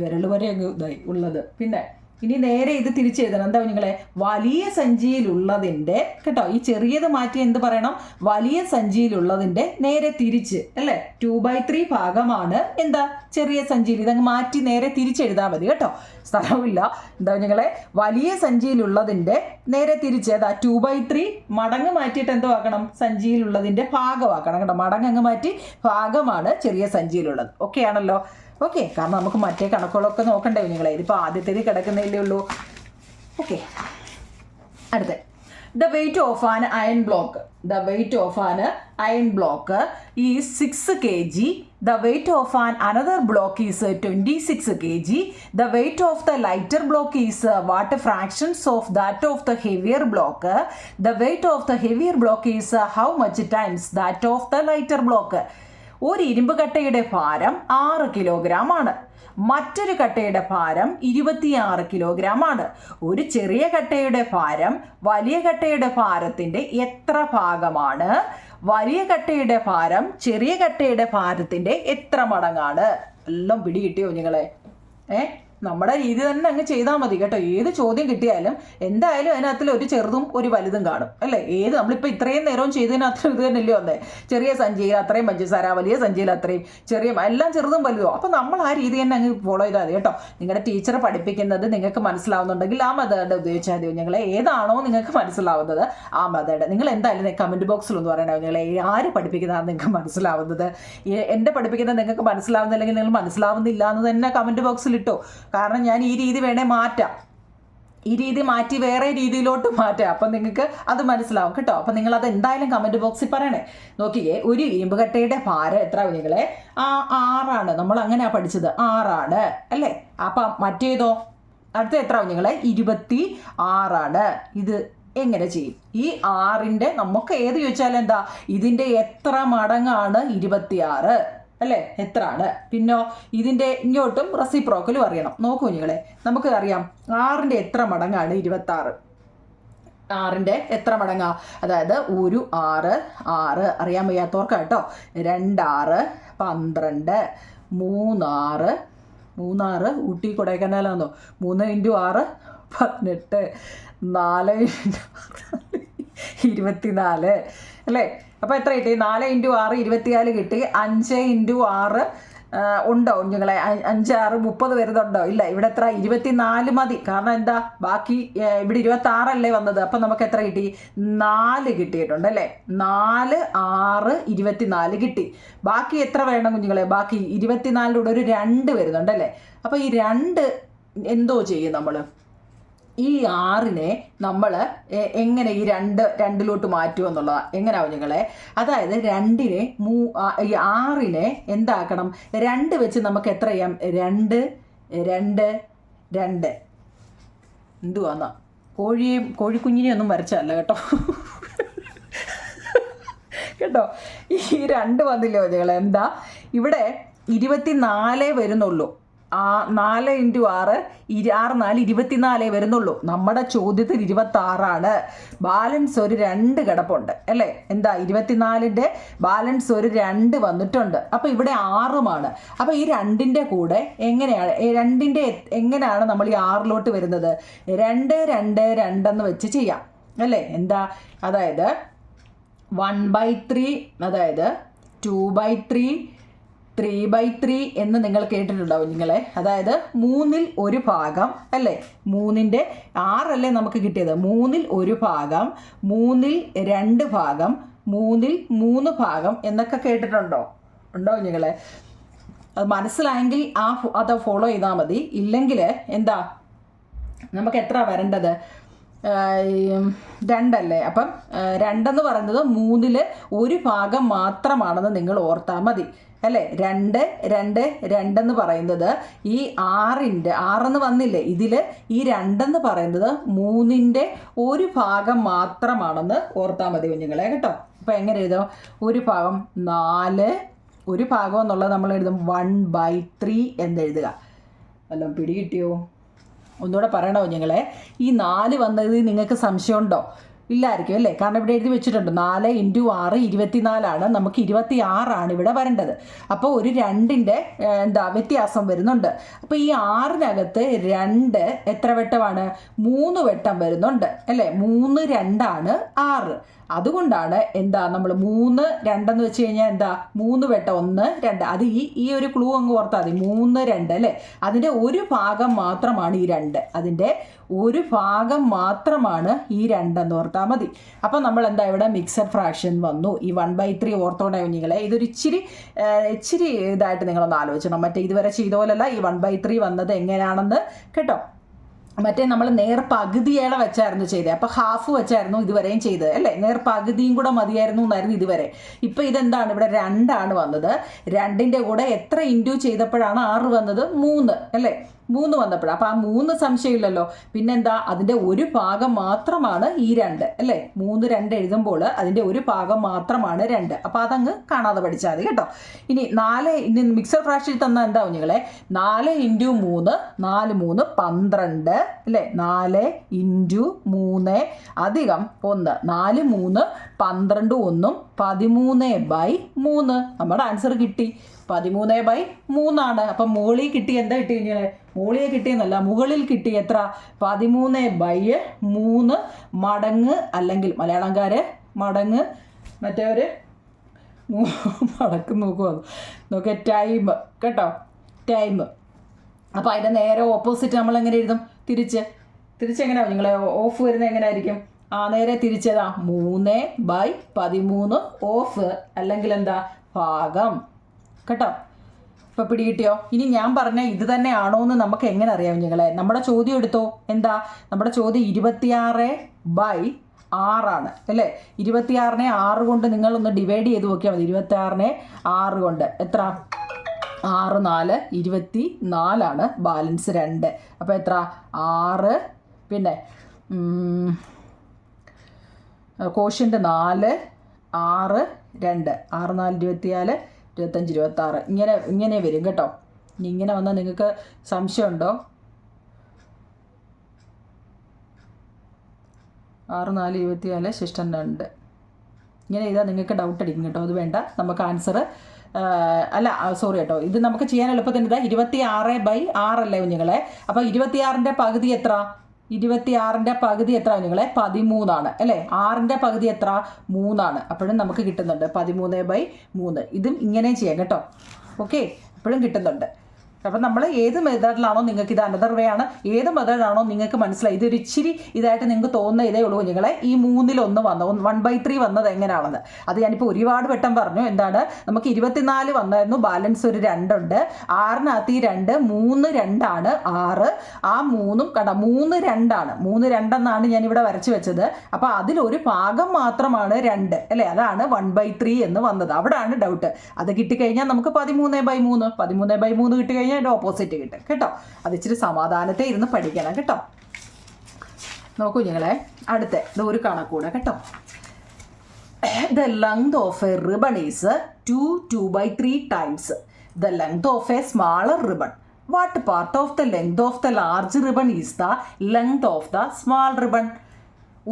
വിരൽ വരെ അങ്ങ് ഇതായി ഉള്ളത്. പിന്നെ ഇനി നേരെ ഇത് തിരിച്ചെഴുതണം. എന്താ കുഞ്ഞുങ്ങളെ? വലിയ സഞ്ചിയിലുള്ളതിൻ്റെ കേട്ടോ, ഈ ചെറിയത് മാറ്റി എന്ത് പറയണം? വലിയ സഞ്ചിയിലുള്ളതിൻ്റെ നേരെ തിരിച്ച് അല്ലേ. 2/3 ഭാഗമാണ് എന്താ ചെറിയ സഞ്ചിയിൽ. ഇതങ്ങ് മാറ്റി നേരെ തിരിച്ചെഴുതാൽ മതി കേട്ടോ, സ്ഥലമില്ല. എന്താ കുഞ്ഞുങ്ങളെ? വലിയ സഞ്ചിയിലുള്ളതിൻ്റെ നേരെ തിരിച്ച് ഏതാ 2/3 മടങ്ങ് മാറ്റിയിട്ട് എന്തോ ആക്കണം? സഞ്ചിയിലുള്ളതിൻ്റെ ഭാഗമാക്കണം കേട്ടോ. മടങ്ങ് അങ്ങ് മാറ്റി ഭാഗമാണ് ചെറിയ സഞ്ചിയിലുള്ളത്. ഓക്കെ ആണല്ലോ? ഓക്കെ, കാരണം നമുക്ക് മറ്റേ കണക്കുകളൊക്കെ നോക്കണ്ടേ കുഞ്ഞുങ്ങളെ? ഇതിപ്പോൾ ആദ്യത്തേത് കിടക്കുന്നതല്ലേ ഉള്ളൂ. ഓക്കെ, അടുത്ത the weight of an iron block is 6 kg. The weight of another block is 26 kg. The weight of the lighter block is what fractions of that of the heavier block? The weight of the heavier block is how much times that of the lighter block? ഒരു ഇരുമ്പ് കട്ടയുടെ ഭാരം 6 kilogram ആണ്. മറ്റൊരു കട്ടയുടെ ഭാരം 26 kilogram ആണ്. ഒരു ചെറിയ കട്ടയുടെ ഭാരം വലിയ കട്ടയുടെ ഭാരത്തിൻ്റെ എത്ര ഭാഗമാണ്? വലിയ കട്ടയുടെ ഭാരം ചെറിയ കട്ടയുടെ ഭാരത്തിൻ്റെ എത്ര മടങ്ങാണ്? എല്ലാം പിടികിട്ടിയോ നിങ്ങളെ? നമ്മുടെ രീതി തന്നെ അങ്ങ് ചെയ്താൽ മതി കേട്ടോ. ഏത് ചോദ്യം കിട്ടിയാലും എന്തായാലും അതിനകത്തിൽ ഒരു ചെറുതും ഒരു വലുതും കാണും അല്ലേ. നമ്മളിപ്പോൾ ഇത്രയും നേരവും ചെയ്തതിനകത്ത് ഇത് തന്നെയല്ലേ വന്നേ. ചെറിയ സഞ്ചിയിൽ അത്രയും പഞ്ചസാര, വലിയ സഞ്ചിയിൽ അത്രയും, എല്ലാം ചെറുതും വലുതും. അപ്പോൾ നമ്മൾ ആ രീതി തന്നെ അങ്ങ് ഫോളോ ചെയ്താൽ മതി കേട്ടോ. നിങ്ങളുടെ ടീച്ചർ പഠിപ്പിക്കുന്നത് നിങ്ങൾക്ക് മനസ്സിലാവുന്നുണ്ടെങ്കിൽ ആ മെത്തേഡ് ഉപയോഗിച്ചാൽ മതി. ഞങ്ങളെ ഏതാണോ നിങ്ങൾക്ക് മനസ്സിലാവുന്നത് ആ മെത്തേഡ് നിങ്ങൾ എന്തായാലും കമൻറ്റ് ബോക്സിലൊന്ന് പറയണോ. നിങ്ങളെ ആര് പഠിപ്പിക്കുന്നതാണ് നിങ്ങൾക്ക് മനസ്സിലാവുന്നത്? എൻ്റെ പഠിപ്പിക്കുന്നത് നിങ്ങൾക്ക് മനസ്സിലാവുന്നില്ലെങ്കിൽ നിങ്ങൾ മനസ്സിലാവുന്നില്ല എന്ന് തന്നെ കമൻറ്റ് ബോക്സിൽ ഇട്ടോ. കാരണം ഞാൻ ഈ രീതി വേണേൽ മാറ്റാം. ഈ രീതി മാറ്റി വേറെ രീതിയിലോട്ട് മാറ്റാം. അപ്പം നിങ്ങൾക്ക് അത് മനസ്സിലാവും കേട്ടോ. അപ്പം നിങ്ങളത് എന്തായാലും കമൻറ്റ് ബോക്സിൽ പറയണേ. നോക്കിയേ, ഒരു ഇരുമ്പ് കട്ടയുടെ ഭാരം എത്ര കുഞ്ഞുങ്ങളെ? 6ആണ്. നമ്മൾ അങ്ങനെയാണ് പഠിച്ചത്, 6ആണ് അല്ലേ. അപ്പം മറ്റേതോ അടുത്ത എത്ര കുഞ്ഞുങ്ങളെ? 26ആണ്. ഇത് എങ്ങനെ ചെയ്യും? ഈ 6ൻ്റെ നമുക്ക് ഏത് ചോദിച്ചാലും എന്താ ഇതിൻ്റെ എത്ര മടങ്ങാണ്? 26 അല്ലേ. എത്രയാണ്? പിന്നോ ഇതിൻ്റെ ഇങ്ങോട്ടും റെസിപ്രോക്കലും അറിയണം. നോക്കൂ കുഞ്ഞുങ്ങളെ, നമുക്ക് അറിയാം 6ൻ്റെ എത്ര മടങ്ങാണ് 26. 6ൻ്റെ എത്ര മടങ്ങാ? അതായത് ഒരു 6 അറിയാൻ വയ്യാത്തവർക്ക് കേട്ടോ. 2 6 12, 3 6 ഊട്ടി കൊടൈക്കനാലാണോ? 3 × 6 18, 4 × 24 അല്ലേ. അപ്പോൾ എത്ര കിട്ടി? 4 × 6 24 കിട്ടി. 5 × 6 ഉണ്ടോ കുഞ്ഞുങ്ങളെ? 5 6 30 വരുന്നുണ്ടോ? ഇല്ല. ഇവിടെ എത്ര? 24 മതി. കാരണം എന്താ, ബാക്കി ഇവിടെ 26 അല്ലേ വന്നത്. അപ്പം നമുക്ക് എത്ര കിട്ടി? 4 കിട്ടിയിട്ടുണ്ട് അല്ലേ. 4 6 24 കിട്ടി. ബാക്കി എത്ര വേണം കുഞ്ഞുങ്ങളെ? ബാക്കി 24 കൂടെ ഒരു 2 വരുന്നുണ്ടല്ലേ. അപ്പോൾ ഈ 2 എന്തോ ചെയ്യും നമ്മൾ? ഈ 6നെ നമ്മൾ എങ്ങനെ ഈ 2 മാറ്റുമെന്നുള്ളതാണ്. എങ്ങനെയാ കുഞ്ഞുങ്ങളെ? അതായത് 2നെ ഈ 6നെ എന്താക്കണം? 2 വെച്ച് നമുക്ക് എത്ര ചെയ്യാം? 2 2 2 എന്തുവാന്നാ? കോഴിക്കുഞ്ഞിനെ ഒന്നും വരച്ചല്ല കേട്ടോ. കേട്ടോ, ഈ 2 വന്നില്ലേ കുഞ്ഞുങ്ങളെ? എന്താ ഇവിടെ 24 വരുന്നുള്ളൂ. 4 × 6 6 4 24 വരുന്നുള്ളൂ. നമ്മുടെ ചോദ്യത്തിൽ 26ആണ്. ബാലൻസ് ഒരു 2 കിടപ്പുണ്ട് അല്ലേ. എന്താ 24ൻ്റെ ബാലൻസ് ഒരു 2 വന്നിട്ടുണ്ട്. അപ്പോൾ ഇവിടെ 6മാണ്. അപ്പോൾ ഈ 2ൻ്റെ കൂടെ എങ്ങനെയാണ് നമ്മൾ ഈ 6ലോട്ട് വരുന്നത്? 2 2 2 എന്ന് വെച്ച് ചെയ്യാം അല്ലേ. എന്താ, അതായത് 1/3, അതായത് 2/3, 3/3 എന്ന് നിങ്ങൾ കേട്ടിട്ടുണ്ടാവും നിങ്ങളെ. അതായത് 3ൽ 1 ഭാഗം അല്ലേ. 3ൻ്റെ 6 അല്ലേ നമുക്ക് കിട്ടിയത്. 3ൽ 1 ഭാഗം, 3ൽ 2 ഭാഗം, 3ൽ 3 ഭാഗം എന്നൊക്കെ കേട്ടിട്ടുണ്ടോ? ഉണ്ടോ നിങ്ങളെ? അത് മനസ്സിലായെങ്കിൽ അത് ഫോളോ ചെയ്താൽ മതി. ഇല്ലെങ്കിൽ എന്താ നമുക്ക് എത്ര വരേണ്ടത്? 2 അപ്പം 2 പറയുന്നത് 3 ഒരു ഭാഗം മാത്രമാണെന്ന് നിങ്ങൾ ഓർത്താൽ മതി അല്ലേ. 2 2 2 പറയുന്നത് ഈ 6 വന്നില്ലേ, ഇതിൽ ഈ 2 പറയുന്നത് 3 ഒരു ഭാഗം മാത്രമാണെന്ന് ഓർത്താൽ മതി കുഞ്ഞുങ്ങളെ കേട്ടോ. അപ്പം എങ്ങനെ എഴുതും? ഒരു ഭാഗം 4, ഒരു ഭാഗം എന്നുള്ളത് നമ്മൾ എഴുതും 1/3 എന്നെഴുതുക. വല്ലതും പിടി കിട്ടിയോ? ഒന്നുകൂടെ പറയണോ കുഞ്ഞുങ്ങളെ? ഈ 4 വന്നത് നിങ്ങൾക്ക് സംശയമുണ്ടോ? ഇല്ലായിരിക്കും അല്ലേ, കാരണം ഇവിടെ എഴുതി വെച്ചിട്ടുണ്ട് 4 × 6 24 നമുക്ക് 26 ഇവിടെ വരേണ്ടത്. അപ്പോൾ ഒരു 2ൻ്റെ വ്യത്യാസം വരുന്നുണ്ട്. അപ്പോൾ ഈ 6-നകത്ത് 2 എത്ര വെട്ടമാണ്? 3 വെട്ടം വരുന്നുണ്ട് അല്ലേ. 3 2 6. അതുകൊണ്ടാണ് നമ്മൾ 3 2 വെച്ച് കഴിഞ്ഞാൽ 3 വെട്ടം 1 2. അത് ഈ ഒരു ക്ലൂ അങ്ങ് ഓർത്താൽ മതി. 3 2 അല്ലേ. അതിൻ്റെ ഒരു ഭാഗം മാത്രമാണ് ഈ 2. അതിൻ്റെ ഒരു ഭാഗം മാത്രമാണ് ഈ 2 എന്ന് ഓർത്താൽ മതി. അപ്പം നമ്മൾ ഇവിടെ മിക്സഡ് ഫ്രാക്ഷൻ വന്നു. ഈ 1/3 ഓർത്തോണേ കുഞ്ഞുങ്ങളെ. ഇതൊരു ഇച്ചിരി ഇതായിട്ട് നിങ്ങളൊന്ന് ആലോചിക്കണം. മറ്റേ ഇതുവരെ ചെയ്ത പോലല്ല ഈ 1/3 വന്നത് എങ്ങനെയാണെന്ന് കേട്ടോ. മറ്റേ നമ്മൾ നേർപകുതിയേളെ വെച്ചായിരുന്നു ചെയ്തത്. അപ്പോൾ ഹാഫ് വെച്ചായിരുന്നു ഇതുവരെയും ചെയ്തത് അല്ലേ. നേർപകുതിയും കൂടെ മതിയായിരുന്നു എന്നായിരുന്നു ഇതുവരെ. ഇപ്പോൾ ഇതെന്താണ്? ഇവിടെ 2 വന്നത്. 2ൻ്റെ കൂടെ എത്ര ഇൻറ്റു ചെയ്തപ്പോഴാണ് 6 വന്നത്? 3 അല്ലേ. 3 വന്നപ്പോഴാണ്. അപ്പോൾ ആ 3 സംശയമില്ലല്ലോ. പിന്നെന്താ? അതിൻ്റെ ഒരു ഭാഗം മാത്രമാണ് ഈ 2 അല്ലേ. 3 2 എഴുതുമ്പോൾ അതിൻ്റെ ഒരു ഭാഗം മാത്രമാണ് 2. അപ്പോൾ അതങ്ങ് കാണാതെ പഠിച്ചാൽ മതി കേട്ടോ. ഇനി 4 മിക്സഡ് ഫ്രാക്ഷനിൽ തന്നാൽ എന്താ കുഞ്ഞുങ്ങളെ? 4 × 3 4 3 12 അല്ലേ. 4 × 3 അധികം 1 4 3 12 1 13/3. നമ്മുടെ ആൻസർ കിട്ടി. 13/3 അപ്പം മുകളിൽ കിട്ടി. എന്താ കിട്ടി കുഞ്ഞുങ്ങളെ? മുകളിൽ കിട്ടിയെന്നല്ല, മുകളിൽ കിട്ടി. എത്ര? 13/3 മടങ്ങ്, അല്ലെങ്കിൽ മലയാളംകാര് മടങ്ങ്, മറ്റേവർ മടക്ക് നോക്കുക ടൈം കേട്ടോ. ടൈം. അപ്പോൾ അതിൻ്റെ നേരെ ഓപ്പോസിറ്റ് നമ്മൾ എങ്ങനെ എഴുതും? തിരിച്ചെങ്ങനെയാണ് നിങ്ങളെ ഓഫ് വരുന്നത്? എങ്ങനെയായിരിക്കും? നേരെ തിരിച്ചതാ 3/13 ഓഫ്, അല്ലെങ്കിൽ ഭാഗം കേട്ടോ. ഇപ്പോൾ പിടികിട്ടിയോ? ഇനി ഞാൻ പറഞ്ഞ ഇത് തന്നെയാണോ എന്ന് നമുക്ക് എങ്ങനെ അറിയാം കുഞ്ഞുങ്ങളെ? നമ്മുടെ ചോദ്യം എടുത്തോ. നമ്മുടെ ചോദ്യം 26/6 അല്ലേ. 26-നെ 6 കൊണ്ട് നിങ്ങളൊന്ന് ഡിവൈഡ് ചെയ്ത് നോക്കിയാൽ മതി. 26-നെ 6 കൊണ്ട് എത്ര? 6 4 24 ബാലൻസ് 2. അപ്പോൾ എത്ര? 6 പിന്നെ കോഷ്യൻ്റ് 4 6 2 6 4 24 25 26 ഇങ്ങനെ വരും കേട്ടോ. ഇനി ഇങ്ങനെ വന്നാൽ നിങ്ങൾക്ക് സംശയമുണ്ടോ? 6 4 24 ശിഷ്ടം 2 ഇങ്ങനെ ചെയ്താൽ നിങ്ങൾക്ക് ഡൗട്ട് അടിക്കും കേട്ടോ. അത് വേണ്ട. നമുക്ക് ആൻസർ അല്ല സോറി കേട്ടോ. ഇത് നമുക്ക് ചെയ്യാൻ എളുപ്പത്തിന് 26/6 അല്ലേ കുഞ്ഞുങ്ങളെ. അപ്പോൾ 26-ൻ്റെ പകുതി എത്ര? 26-ൻ്റെ പകുതി എത്ര കുഞ്ഞുങ്ങളെ? 13 അല്ലേ. 6-ൻ്റെ പകുതി എത്ര? 3. അപ്പോഴും നമുക്ക് കിട്ടുന്നുണ്ട് 13/3. ഇതും ഇങ്ങനെയും ചെയ്യാം കേട്ടോ. ഓക്കെ, അപ്പോഴും കിട്ടുന്നുണ്ട്. അപ്പം നമ്മൾ ഏത് മെത്തേഡിലാണോ നിങ്ങൾക്ക് ഇത് അനദർ വേ ആണ്, ഏത് മെത്തേഡാണോ നിങ്ങൾക്ക് മനസ്സിലായി ഇതൊരു ഇച്ചിരി ഇതായിട്ട് നിങ്ങൾക്ക് തോന്നുന്ന ഇതേ ഉള്ളൂ കുഞ്ഞുങ്ങളെ. ഈ 3-1 വന്ന 1/3 വന്നത് എങ്ങനെയാണെന്ന് അത് ഞാനിപ്പോൾ ഒരുപാട് വട്ടം പറഞ്ഞു. നമുക്ക് 24 വന്നായിരുന്നു, ബാലൻസ് ഒരു 2 ഉണ്ട്. 6-നകത്ത് ഈ 2 3 2 6. ആ 3 കണ്ട 3 2 3 2 ഞാനിവിടെ വരച്ച് വെച്ചത്. അപ്പോൾ അതിലൊരു ഭാഗം മാത്രമാണ് 2 അല്ലേ. അതാണ് 1/3 എന്ന് വന്നത്. അവിടെയാണ് ഡൗട്ട്. അത് കിട്ടിക്കഴിഞ്ഞാൽ നമുക്ക് 13/3 കിട്ടിക്കഴിഞ്ഞാൽ അതിൻ്റെ ഓപ്പോസിറ്റ് കിട്ടും കേട്ടോ. അത് ഇച്ചിരി സമാധാനത്തെ ഇരുന്ന് പഠിക്കണം കേട്ടോ. നോക്കൂ ഞങ്ങളെ, അടുത്ത ഒരു കണക്കൂടെ കേട്ടോ. The length of a ribbon is 2/3 times the length of a smaller ribbon. What part of the length of the large ribbon is the length of the small ribbon?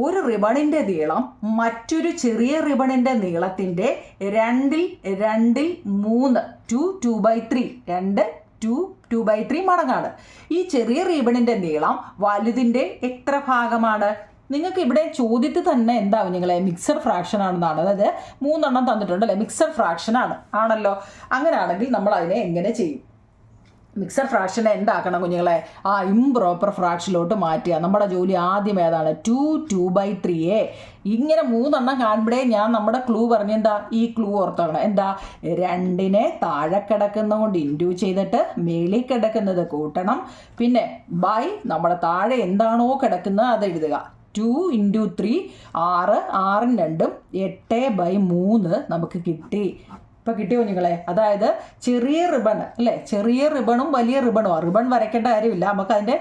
ഒരു റിബണിൻ്റെ നീളം മറ്റൊരു ചെറിയ റിബണിൻ്റെ നീളത്തിൻ്റെ 2/3 2/3 മടങ്ങാണ്. ഈ ചെറിയ റിബണിൻ്റെ നീളം വലുതിൻ്റെ എത്ര ഭാഗമാണ്? നിങ്ങൾക്ക് ഇവിടെ ചോദ്യത്തിൽ തന്നെ എന്താവും നിങ്ങളെ മിക്സഡ് ഫ്രാക്ഷൻ ആണെന്നാണ്. അതായത് 3 തന്നിട്ടുണ്ട് അല്ലേ, മിക്സഡ് ഫ്രാക്ഷൻ ആണല്ലോ. അങ്ങനെയാണെങ്കിൽ നമ്മൾ അതിനെ എങ്ങനെ ചെയ്യും? മിക്സഡ് ഫ്രാക്ഷനെ എന്താക്കണം കുഞ്ഞുങ്ങളെ? ഇംപ്രോപ്പർ ഫ്രാക്ഷനിലോട്ട് മാറ്റുക. നമ്മുടെ ജോലി ആദ്യം ഏതാണ്? 2/3 ഇങ്ങനെ 3 കാണുമ്പോഴേ ഞാൻ നമ്മുടെ ക്ലൂ പറഞ്ഞെന്താ? ഈ ക്ലൂ ഓർത്തോണം. എന്താ? 2നെ താഴെ കിടക്കുന്നതുകൊണ്ട് ഇൻഡ്യൂ ചെയ്തിട്ട് മേളിൽ കിടക്കുന്നത് കൂട്ടണം. പിന്നെ ബൈ നമ്മുടെ താഴെ എന്താണോ കിടക്കുന്നത് അത് എഴുതുക. 2 × 3 6, 6 2 8/3 നമുക്ക് കിട്ടി. ഇപ്പോൾ കിട്ടിയോ കുഞ്ഞുങ്ങളെ? അതായത് ചെറിയ റിബൺ അല്ലേ, ചെറിയ റിബണും വലിയ റിബണും. റിബൺ വരയ്ക്കേണ്ട കാര്യമില്ല, നമുക്ക് അതിൻ്റെ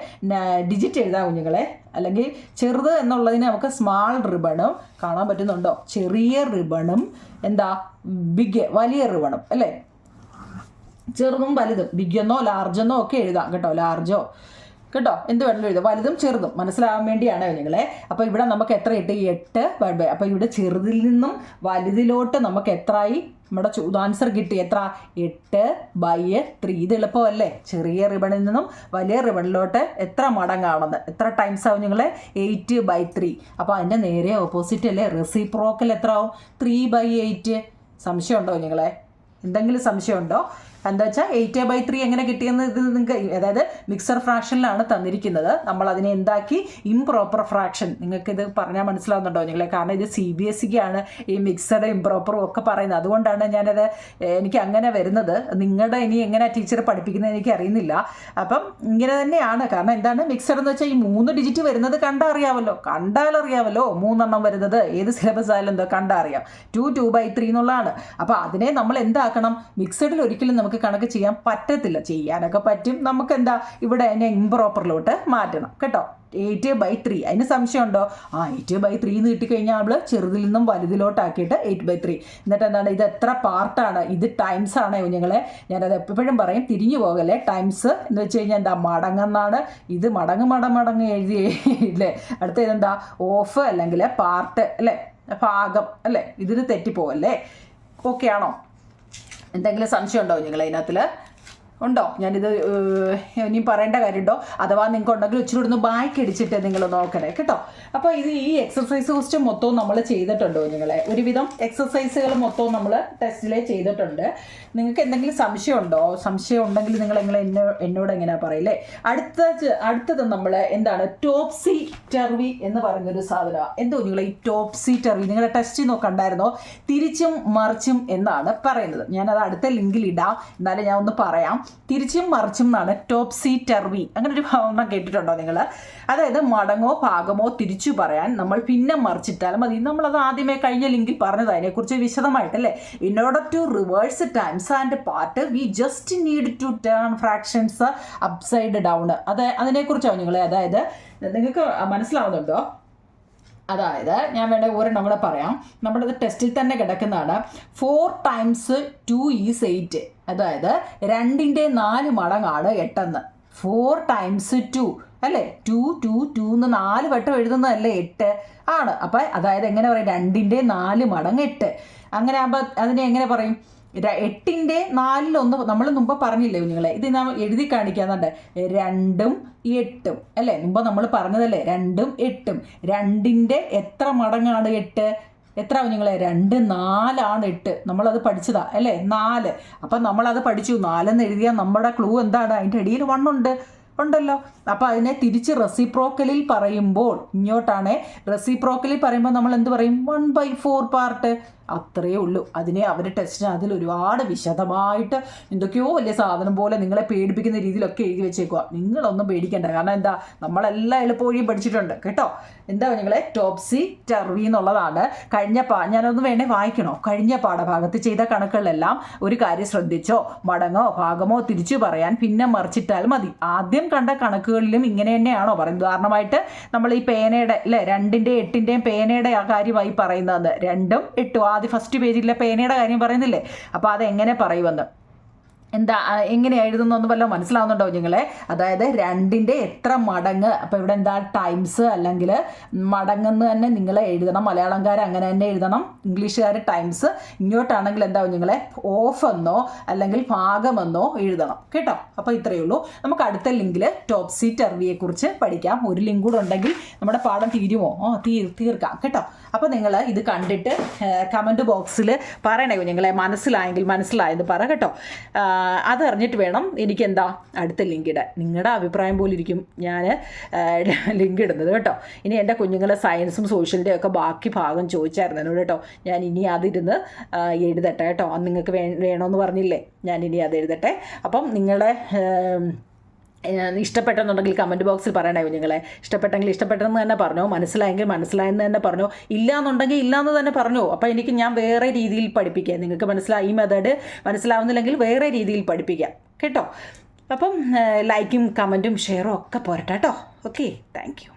ഡിജിറ്റ് എഴുതാം കുഞ്ഞുങ്ങളെ. അല്ലെങ്കിൽ ചെറുത് എന്നുള്ളതിന് നമുക്ക് സ്മാൾ റിബണും കാണാൻ പറ്റുന്നുണ്ടോ? ചെറിയ റിബണും എന്താ വലിയ റിബണും അല്ലേ. ചെറുതും വലുതും, ബിഗ്ഗെന്നോ ലാർജെന്നോ ഒക്കെ എഴുതാം കേട്ടോ. ലാർജോ കേട്ടോ, എന്ത് വേണമെങ്കിലും എഴുതാം. വലുതും ചെറുതും മനസ്സിലാകാൻ വേണ്ടിയാണ് കുഞ്ഞുങ്ങളെ. അപ്പോൾ ഇവിടെ നമുക്ക് എത്ര കിട്ടി? 8. അപ്പോൾ ഇവിടെ ചെറുതിൽ നിന്നും വലുതിലോട്ട് നമുക്ക് എത്രയായി? നമ്മുടെ ആൻസർ കിട്ടി. എത്ര? 8/3. ഇത് എളുപ്പമല്ലേ? ചെറിയ റിബണിൽ നിന്നും വലിയ റിബണിലോട്ട് എത്ര മടങ്ങാണെന്ന്, എത്ര ടൈംസ് ആവും നിങ്ങളെ? 8/3. അപ്പോൾ അതിൻ്റെ നേരെ ഓപ്പോസിറ്റ് അല്ലേ? റെസിപ്രോക്കൽ എത്ര ആവും? 3/8. സംശയമുണ്ടോ നിങ്ങളെ? എന്തെങ്കിലും സംശയമുണ്ടോ? എന്താ വെച്ചാൽ 8/3 എങ്ങനെ കിട്ടിയെന്ന് ഇത് നിങ്ങൾക്ക്, അതായത് മിക്സർ ഫ്രാക്ഷനിലാണ് തന്നിരിക്കുന്നത്. നമ്മൾ അതിനെ എന്താക്കി? Improper fraction. നിങ്ങൾക്കിത് പറഞ്ഞാൽ മനസ്സിലാവുന്നുണ്ടോ നിങ്ങളെ? കാരണം ഇത് CBSEക്കാണ് ഈ മിക്സഡ് ഇംപ്രോപ്പറും ഒക്കെ പറയുന്നത്. അതുകൊണ്ടാണ് ഞാനത് എനിക്ക് അങ്ങനെ വരുന്നത്. നിങ്ങളുടെ ഇനി എങ്ങനെ ടീച്ചർ പഠിപ്പിക്കുന്നത് എനിക്ക് അറിയുന്നില്ല. അപ്പം ഇങ്ങനെ തന്നെയാണ്. കാരണം എന്താണ് മിക്സഡ് എന്ന് വെച്ചാൽ ഈ 3 ഡിജിറ്റ് വരുന്നത് കണ്ടറിയാമല്ലോ, കണ്ടാലറിയാമല്ലോ. 3 വരുന്നത് ഏത് സിലബസ് ആയാലും എന്താ കണ്ടറിയാം. 2/3 എന്നുള്ളതാണ്. അപ്പോൾ അതിനെ നമ്മൾ എന്താക്കണം? മിക്സഡിൽ ഒരിക്കലും നമുക്ക് കണക്ക് ചെയ്യാൻ പറ്റത്തില്ല. ചെയ്യാനൊക്കെ പറ്റും, നമുക്ക് എന്താ ഇവിടെ അതിനെ ഇംപ്രോപ്പറിലോട്ട് മാറ്റണം കേട്ടോ. 8/3. അതിന് സംശയമുണ്ടോ? 8/3 എന്ന് കിട്ടിക്കഴിഞ്ഞാൽ നമ്മൾ ചെറുതിൽ നിന്നും വലുതിലോട്ടാക്കിയിട്ട് 8/3. എന്നിട്ട് എന്താണ്? ഇത് എത്ര പാർട്ടാണ്? ഇത് ടൈംസ് ആണ് കുഞ്ഞുങ്ങളെ. ഞാനത് എപ്പോഴും പറയും, തിരിഞ്ഞു പോകല്ലേ. ടൈംസ് എന്ന് വെച്ച് കഴിഞ്ഞാൽ എന്താ? മടങ്ങെന്നാണ്. ഇത് മടങ്ങ് എഴുതിയില്ലേ? അടുത്ത ഇതെന്താ? ഓഫ് അല്ലെങ്കിൽ പാർട്ട് അല്ലേ, ഭാഗം അല്ലേ. ഇതിന് തെറ്റിപ്പോവല്ലേ? ഓക്കെ ആണോ? എന്തെങ്കിലും സംശയം ഉണ്ടോ നിങ്ങൾ അതിനകത്തിൽ? ഉണ്ടോ? ഞാനിത് ഇനിയും പറയേണ്ട കാര്യമുണ്ടോ? അഥവാ നിങ്ങൾക്ക് ഉണ്ടെങ്കിൽ ഇച്ചിരി ഒന്ന് ബാക്ക് അടിച്ചിട്ട് നിങ്ങൾ നോക്കണേ കേട്ടോ. അപ്പോൾ ഈ എക്സസൈസ് ക്വസ്റ്റ്യൻ മൊത്തവും നമ്മൾ ചെയ്തിട്ടുണ്ട് കുഞ്ഞുങ്ങളെ. ഒരുവിധം എക്സസൈസുകൾ മൊത്തവും നമ്മൾ ടെസ്റ്റിൽ ചെയ്തിട്ടുണ്ട്. നിങ്ങൾക്ക് എന്തെങ്കിലും സംശയമുണ്ടോ? സംശയം ഉണ്ടെങ്കിൽ നിങ്ങൾ എന്നോട് എങ്ങനെയാ പറയില്ലേ. അടുത്തത് നമ്മൾ എന്താണ്? ടോപ്സി ടെർവി എന്ന് പറയുന്നൊരു സാധനമാണ്. എന്തോ നിങ്ങൾ ഈ ടോപ്സി ടെർവി നിങ്ങളുടെ ടെസ്റ്റ് നോക്കണ്ടായിരുന്നോ? തിരിച്ചും മറിച്ചും എന്നാണ് പറയുന്നത്. ഞാനത് അടുത്ത ലിങ്കിൽ ഇടാം, എന്നാലും ഞാൻ ഒന്ന് പറയാം. തിരിച്ചും മറിച്ചും എന്നാണ് ടോപ്സി ടെർവി. അങ്ങനെ ഒരു ഭാവന കേട്ടിട്ടുണ്ടോ നിങ്ങൾ? അതായത് മടങ്ങോ ഭാഗമോ തിരിച്ചു പറയാൻ നമ്മൾ പിന്നെ മറിച്ചിട്ടാലും മതി. നമ്മളത് ആദ്യമേ കഴിഞ്ഞ ലിങ്കിൽ പറഞ്ഞത് അതിനെക്കുറിച്ച് വിശദമായിട്ടല്ലേ. In order to reverse times and part we just need to turn fractions upside down. അതിനെക്കുറിച്ചാണ് നിങ്ങൾ. അതായത് നിങ്ങൾക്ക് മനസ്സിലാവുന്നുണ്ടോ? അതായത് ഞാൻ ഒരെണ്ണം കൂടെ പറയാം. നമ്മുടെ ടെസ്റ്റിൽ തന്നെ കിടക്കുന്നതാണ്. 4 × 2 = 8. അതായത് 2ന്റെ 4 മടങ്ങാണ് 8 4 × 2 അല്ലേ. 2 എന്ന് 4 വട്ടം എഴുതുന്നതല്ലേ 8 ആണ്. അപ്പം അതായത് എങ്ങനെ പറയും? 2ന്റെ 4 മടങ്ങ് 8. അങ്ങനെ ആകുമ്പോൾ അതിനെ എങ്ങനെ പറയും? 8ന്റെ 4 നമ്മൾ മുമ്പ് പറഞ്ഞില്ലേ കുഞ്ഞുങ്ങളെ? ഇത് നാം എഴുതി കാണിക്കാന്നുണ്ട്. 2ഉം 8ഉം അല്ലേ. മുമ്പ് നമ്മൾ പറഞ്ഞതല്ലേ 2ഉം 8ഉം. 2ന്റെ എത്ര മടങ്ങാണ് 8? എത്ര കുഞ്ഞുങ്ങളെ? 2 4 ആണ് 8. നമ്മളത് പഠിച്ചതാ അല്ലേ? 4. അപ്പം നമ്മളത് പഠിച്ചു. 4 എന്ന് എഴുതിയാൽ നമ്മുടെ ക്ലൂ എന്താണ്? അതിൻ്റെ ഇടയിൽ 1 ഉണ്ടല്ലോ. അപ്പോൾ അതിനെ തിരിച്ച് റെസിപ്രോക്കലിൽ പറയുമ്പോൾ ഇങ്ങോട്ടാണ്. റെസിപ്രോക്കലിൽ പറയുമ്പോൾ നമ്മൾ എന്ത് പറയും? 1/4 പാർട്ട്. അത്രയേ ഉള്ളൂ. അതിനെ അവർ ടെസ്റ്റിന് അതിൽ ഒരുപാട് വിശദമായിട്ട് എന്തൊക്കെയോ വലിയ സാധനം പോലെ നിങ്ങളെ പേടിപ്പിക്കുന്ന രീതിയിലൊക്കെ എഴുതി വെച്ചേക്കുക. നിങ്ങളൊന്നും പേടിക്കണ്ട. കാരണം എന്താ? നമ്മളെല്ലാം എളുപ്പവഴിയും പഠിച്ചിട്ടുണ്ട് കേട്ടോ. എന്താ നിങ്ങളെ? ടോപ്സി ടെർവി എന്നുള്ളതാണ്. ഞാനൊന്ന് വേണേ വായിക്കണോ? കഴിഞ്ഞ പാഠഭാഗത്ത് ചെയ്ത കണക്കുകളിലെല്ലാം ഒരു കാര്യം ശ്രദ്ധിച്ചോ? മടങ്ങോ ഭാഗമോ തിരിച്ചു പറയാൻ പിന്നെ മറിച്ചിട്ടാൽ മതി. ആദ്യം കണ്ട കണക്കുകളിലും ഇങ്ങനെ തന്നെയാണോ പറയുന്നത്? ഉദാഹരണമായിട്ട് നമ്മൾ ഈ പേനയുടെ അല്ലേ 2ന്റെയും 8ന്റെയും പേനയുടെ ആ കാര്യമായി പറയുന്നത് 2ഉം 8ഉം. ആദ്യം ഫസ്റ്റ് പേജിലെ പേനയുടെ കാര്യം പറയുന്നില്ലേ? അപ്പോൾ അതെങ്ങനെ പറയുമെന്ന് എന്താ എങ്ങനെ എഴുതുന്നൊന്നും വല്ലതും മനസ്സിലാവുന്നുണ്ടോ നിങ്ങളെ? അതായത് 2ന്റെ എത്ര മടങ്ങ്. അപ്പോൾ ഇവിടെ എന്താ? ടൈംസ് അല്ലെങ്കിൽ മടങ്ങെന്ന് തന്നെ നിങ്ങൾ എഴുതണം. മലയാളംകാർ അങ്ങനെ തന്നെ എഴുതണം, ഇംഗ്ലീഷുകാർ ടൈംസ്. ഇങ്ങോട്ടാണെങ്കിൽ എന്താവും നിങ്ങളെ? ഓഫ് എന്നോ അല്ലെങ്കിൽ ഭാഗമെന്നോ എഴുതണം കേട്ടോ. അപ്പോൾ ഇത്രയേ ഉള്ളൂ. നമുക്ക് അടുത്ത ലിങ്കിൽ ടോപ്സി ടെർവിയെക്കുറിച്ച് പഠിക്കാം. ഒരു ലിങ്ക് കൂടെ ഉണ്ടെങ്കിൽ നമ്മുടെ പാഠം തീരുമോ? തീർക്കാം കേട്ടോ. അപ്പോൾ നിങ്ങൾ ഇത് കണ്ടിട്ട് കമൻറ്റ് ബോക്സിൽ പറയണേ കുഞ്ഞുങ്ങളെ. മനസ്സിലായെങ്കിൽ മനസ്സിലായത് പറ കേട്ടോ. അതറിഞ്ഞിട്ട് വേണം എനിക്കെന്താ അടുത്ത ലിങ്ക് ഇടാൻ. നിങ്ങളുടെ അഭിപ്രായം പോലെ ഇരിക്കും ഞാൻ ലിങ്ക് ഇടുന്നത് കേട്ടോ. ഇനി എൻ്റെ കുഞ്ഞുങ്ങളെ സയൻസും സോഷ്യലിൻ്റെയും ഒക്കെ ബാക്കി ഭാഗം ചോദിച്ചായിരുന്നു എന്നോട് കേട്ടോ. ഞാൻ ഇനി അതിരുന്ന് എഴുതട്ടെ കേട്ടോ. അന്ന് നിങ്ങൾക്ക് വേണമെന്ന് പറഞ്ഞില്ലേ, ഞാൻ ഇനി അത് എഴുതട്ടെ. അപ്പം നിങ്ങളുടെ ഇഷ്ടപ്പെട്ടെന്നുണ്ടെങ്കിൽ കമൻറ്റ് ബോക്സിൽ പറയണേ കുഞ്ഞുങ്ങളെ. ഇഷ്ടപ്പെട്ടെങ്കിൽ ഇഷ്ടപ്പെട്ടെന്ന് തന്നെ പറഞ്ഞോ, മനസ്സിലായെങ്കിൽ മനസ്സിലായെന്ന് തന്നെ പറഞ്ഞോ, ഇല്ലയെന്നുണ്ടെങ്കിൽ ഇല്ലയെന്ന് തന്നെ പറഞ്ഞോ. അപ്പോൾ ഞാൻ വേറെ രീതിയിൽ പഠിപ്പിക്കാം. നിങ്ങൾക്ക് ഈ മെത്തേഡ് മനസ്സിലാവുന്നില്ലെങ്കിൽ വേറെ രീതിയിൽ പഠിപ്പിക്കാം കേട്ടോ. അപ്പം ലൈക്കും കമൻറ്റും ഷെയറും ഒക്കെ പോരട്ടെ കേട്ടോ. Okay, thank you.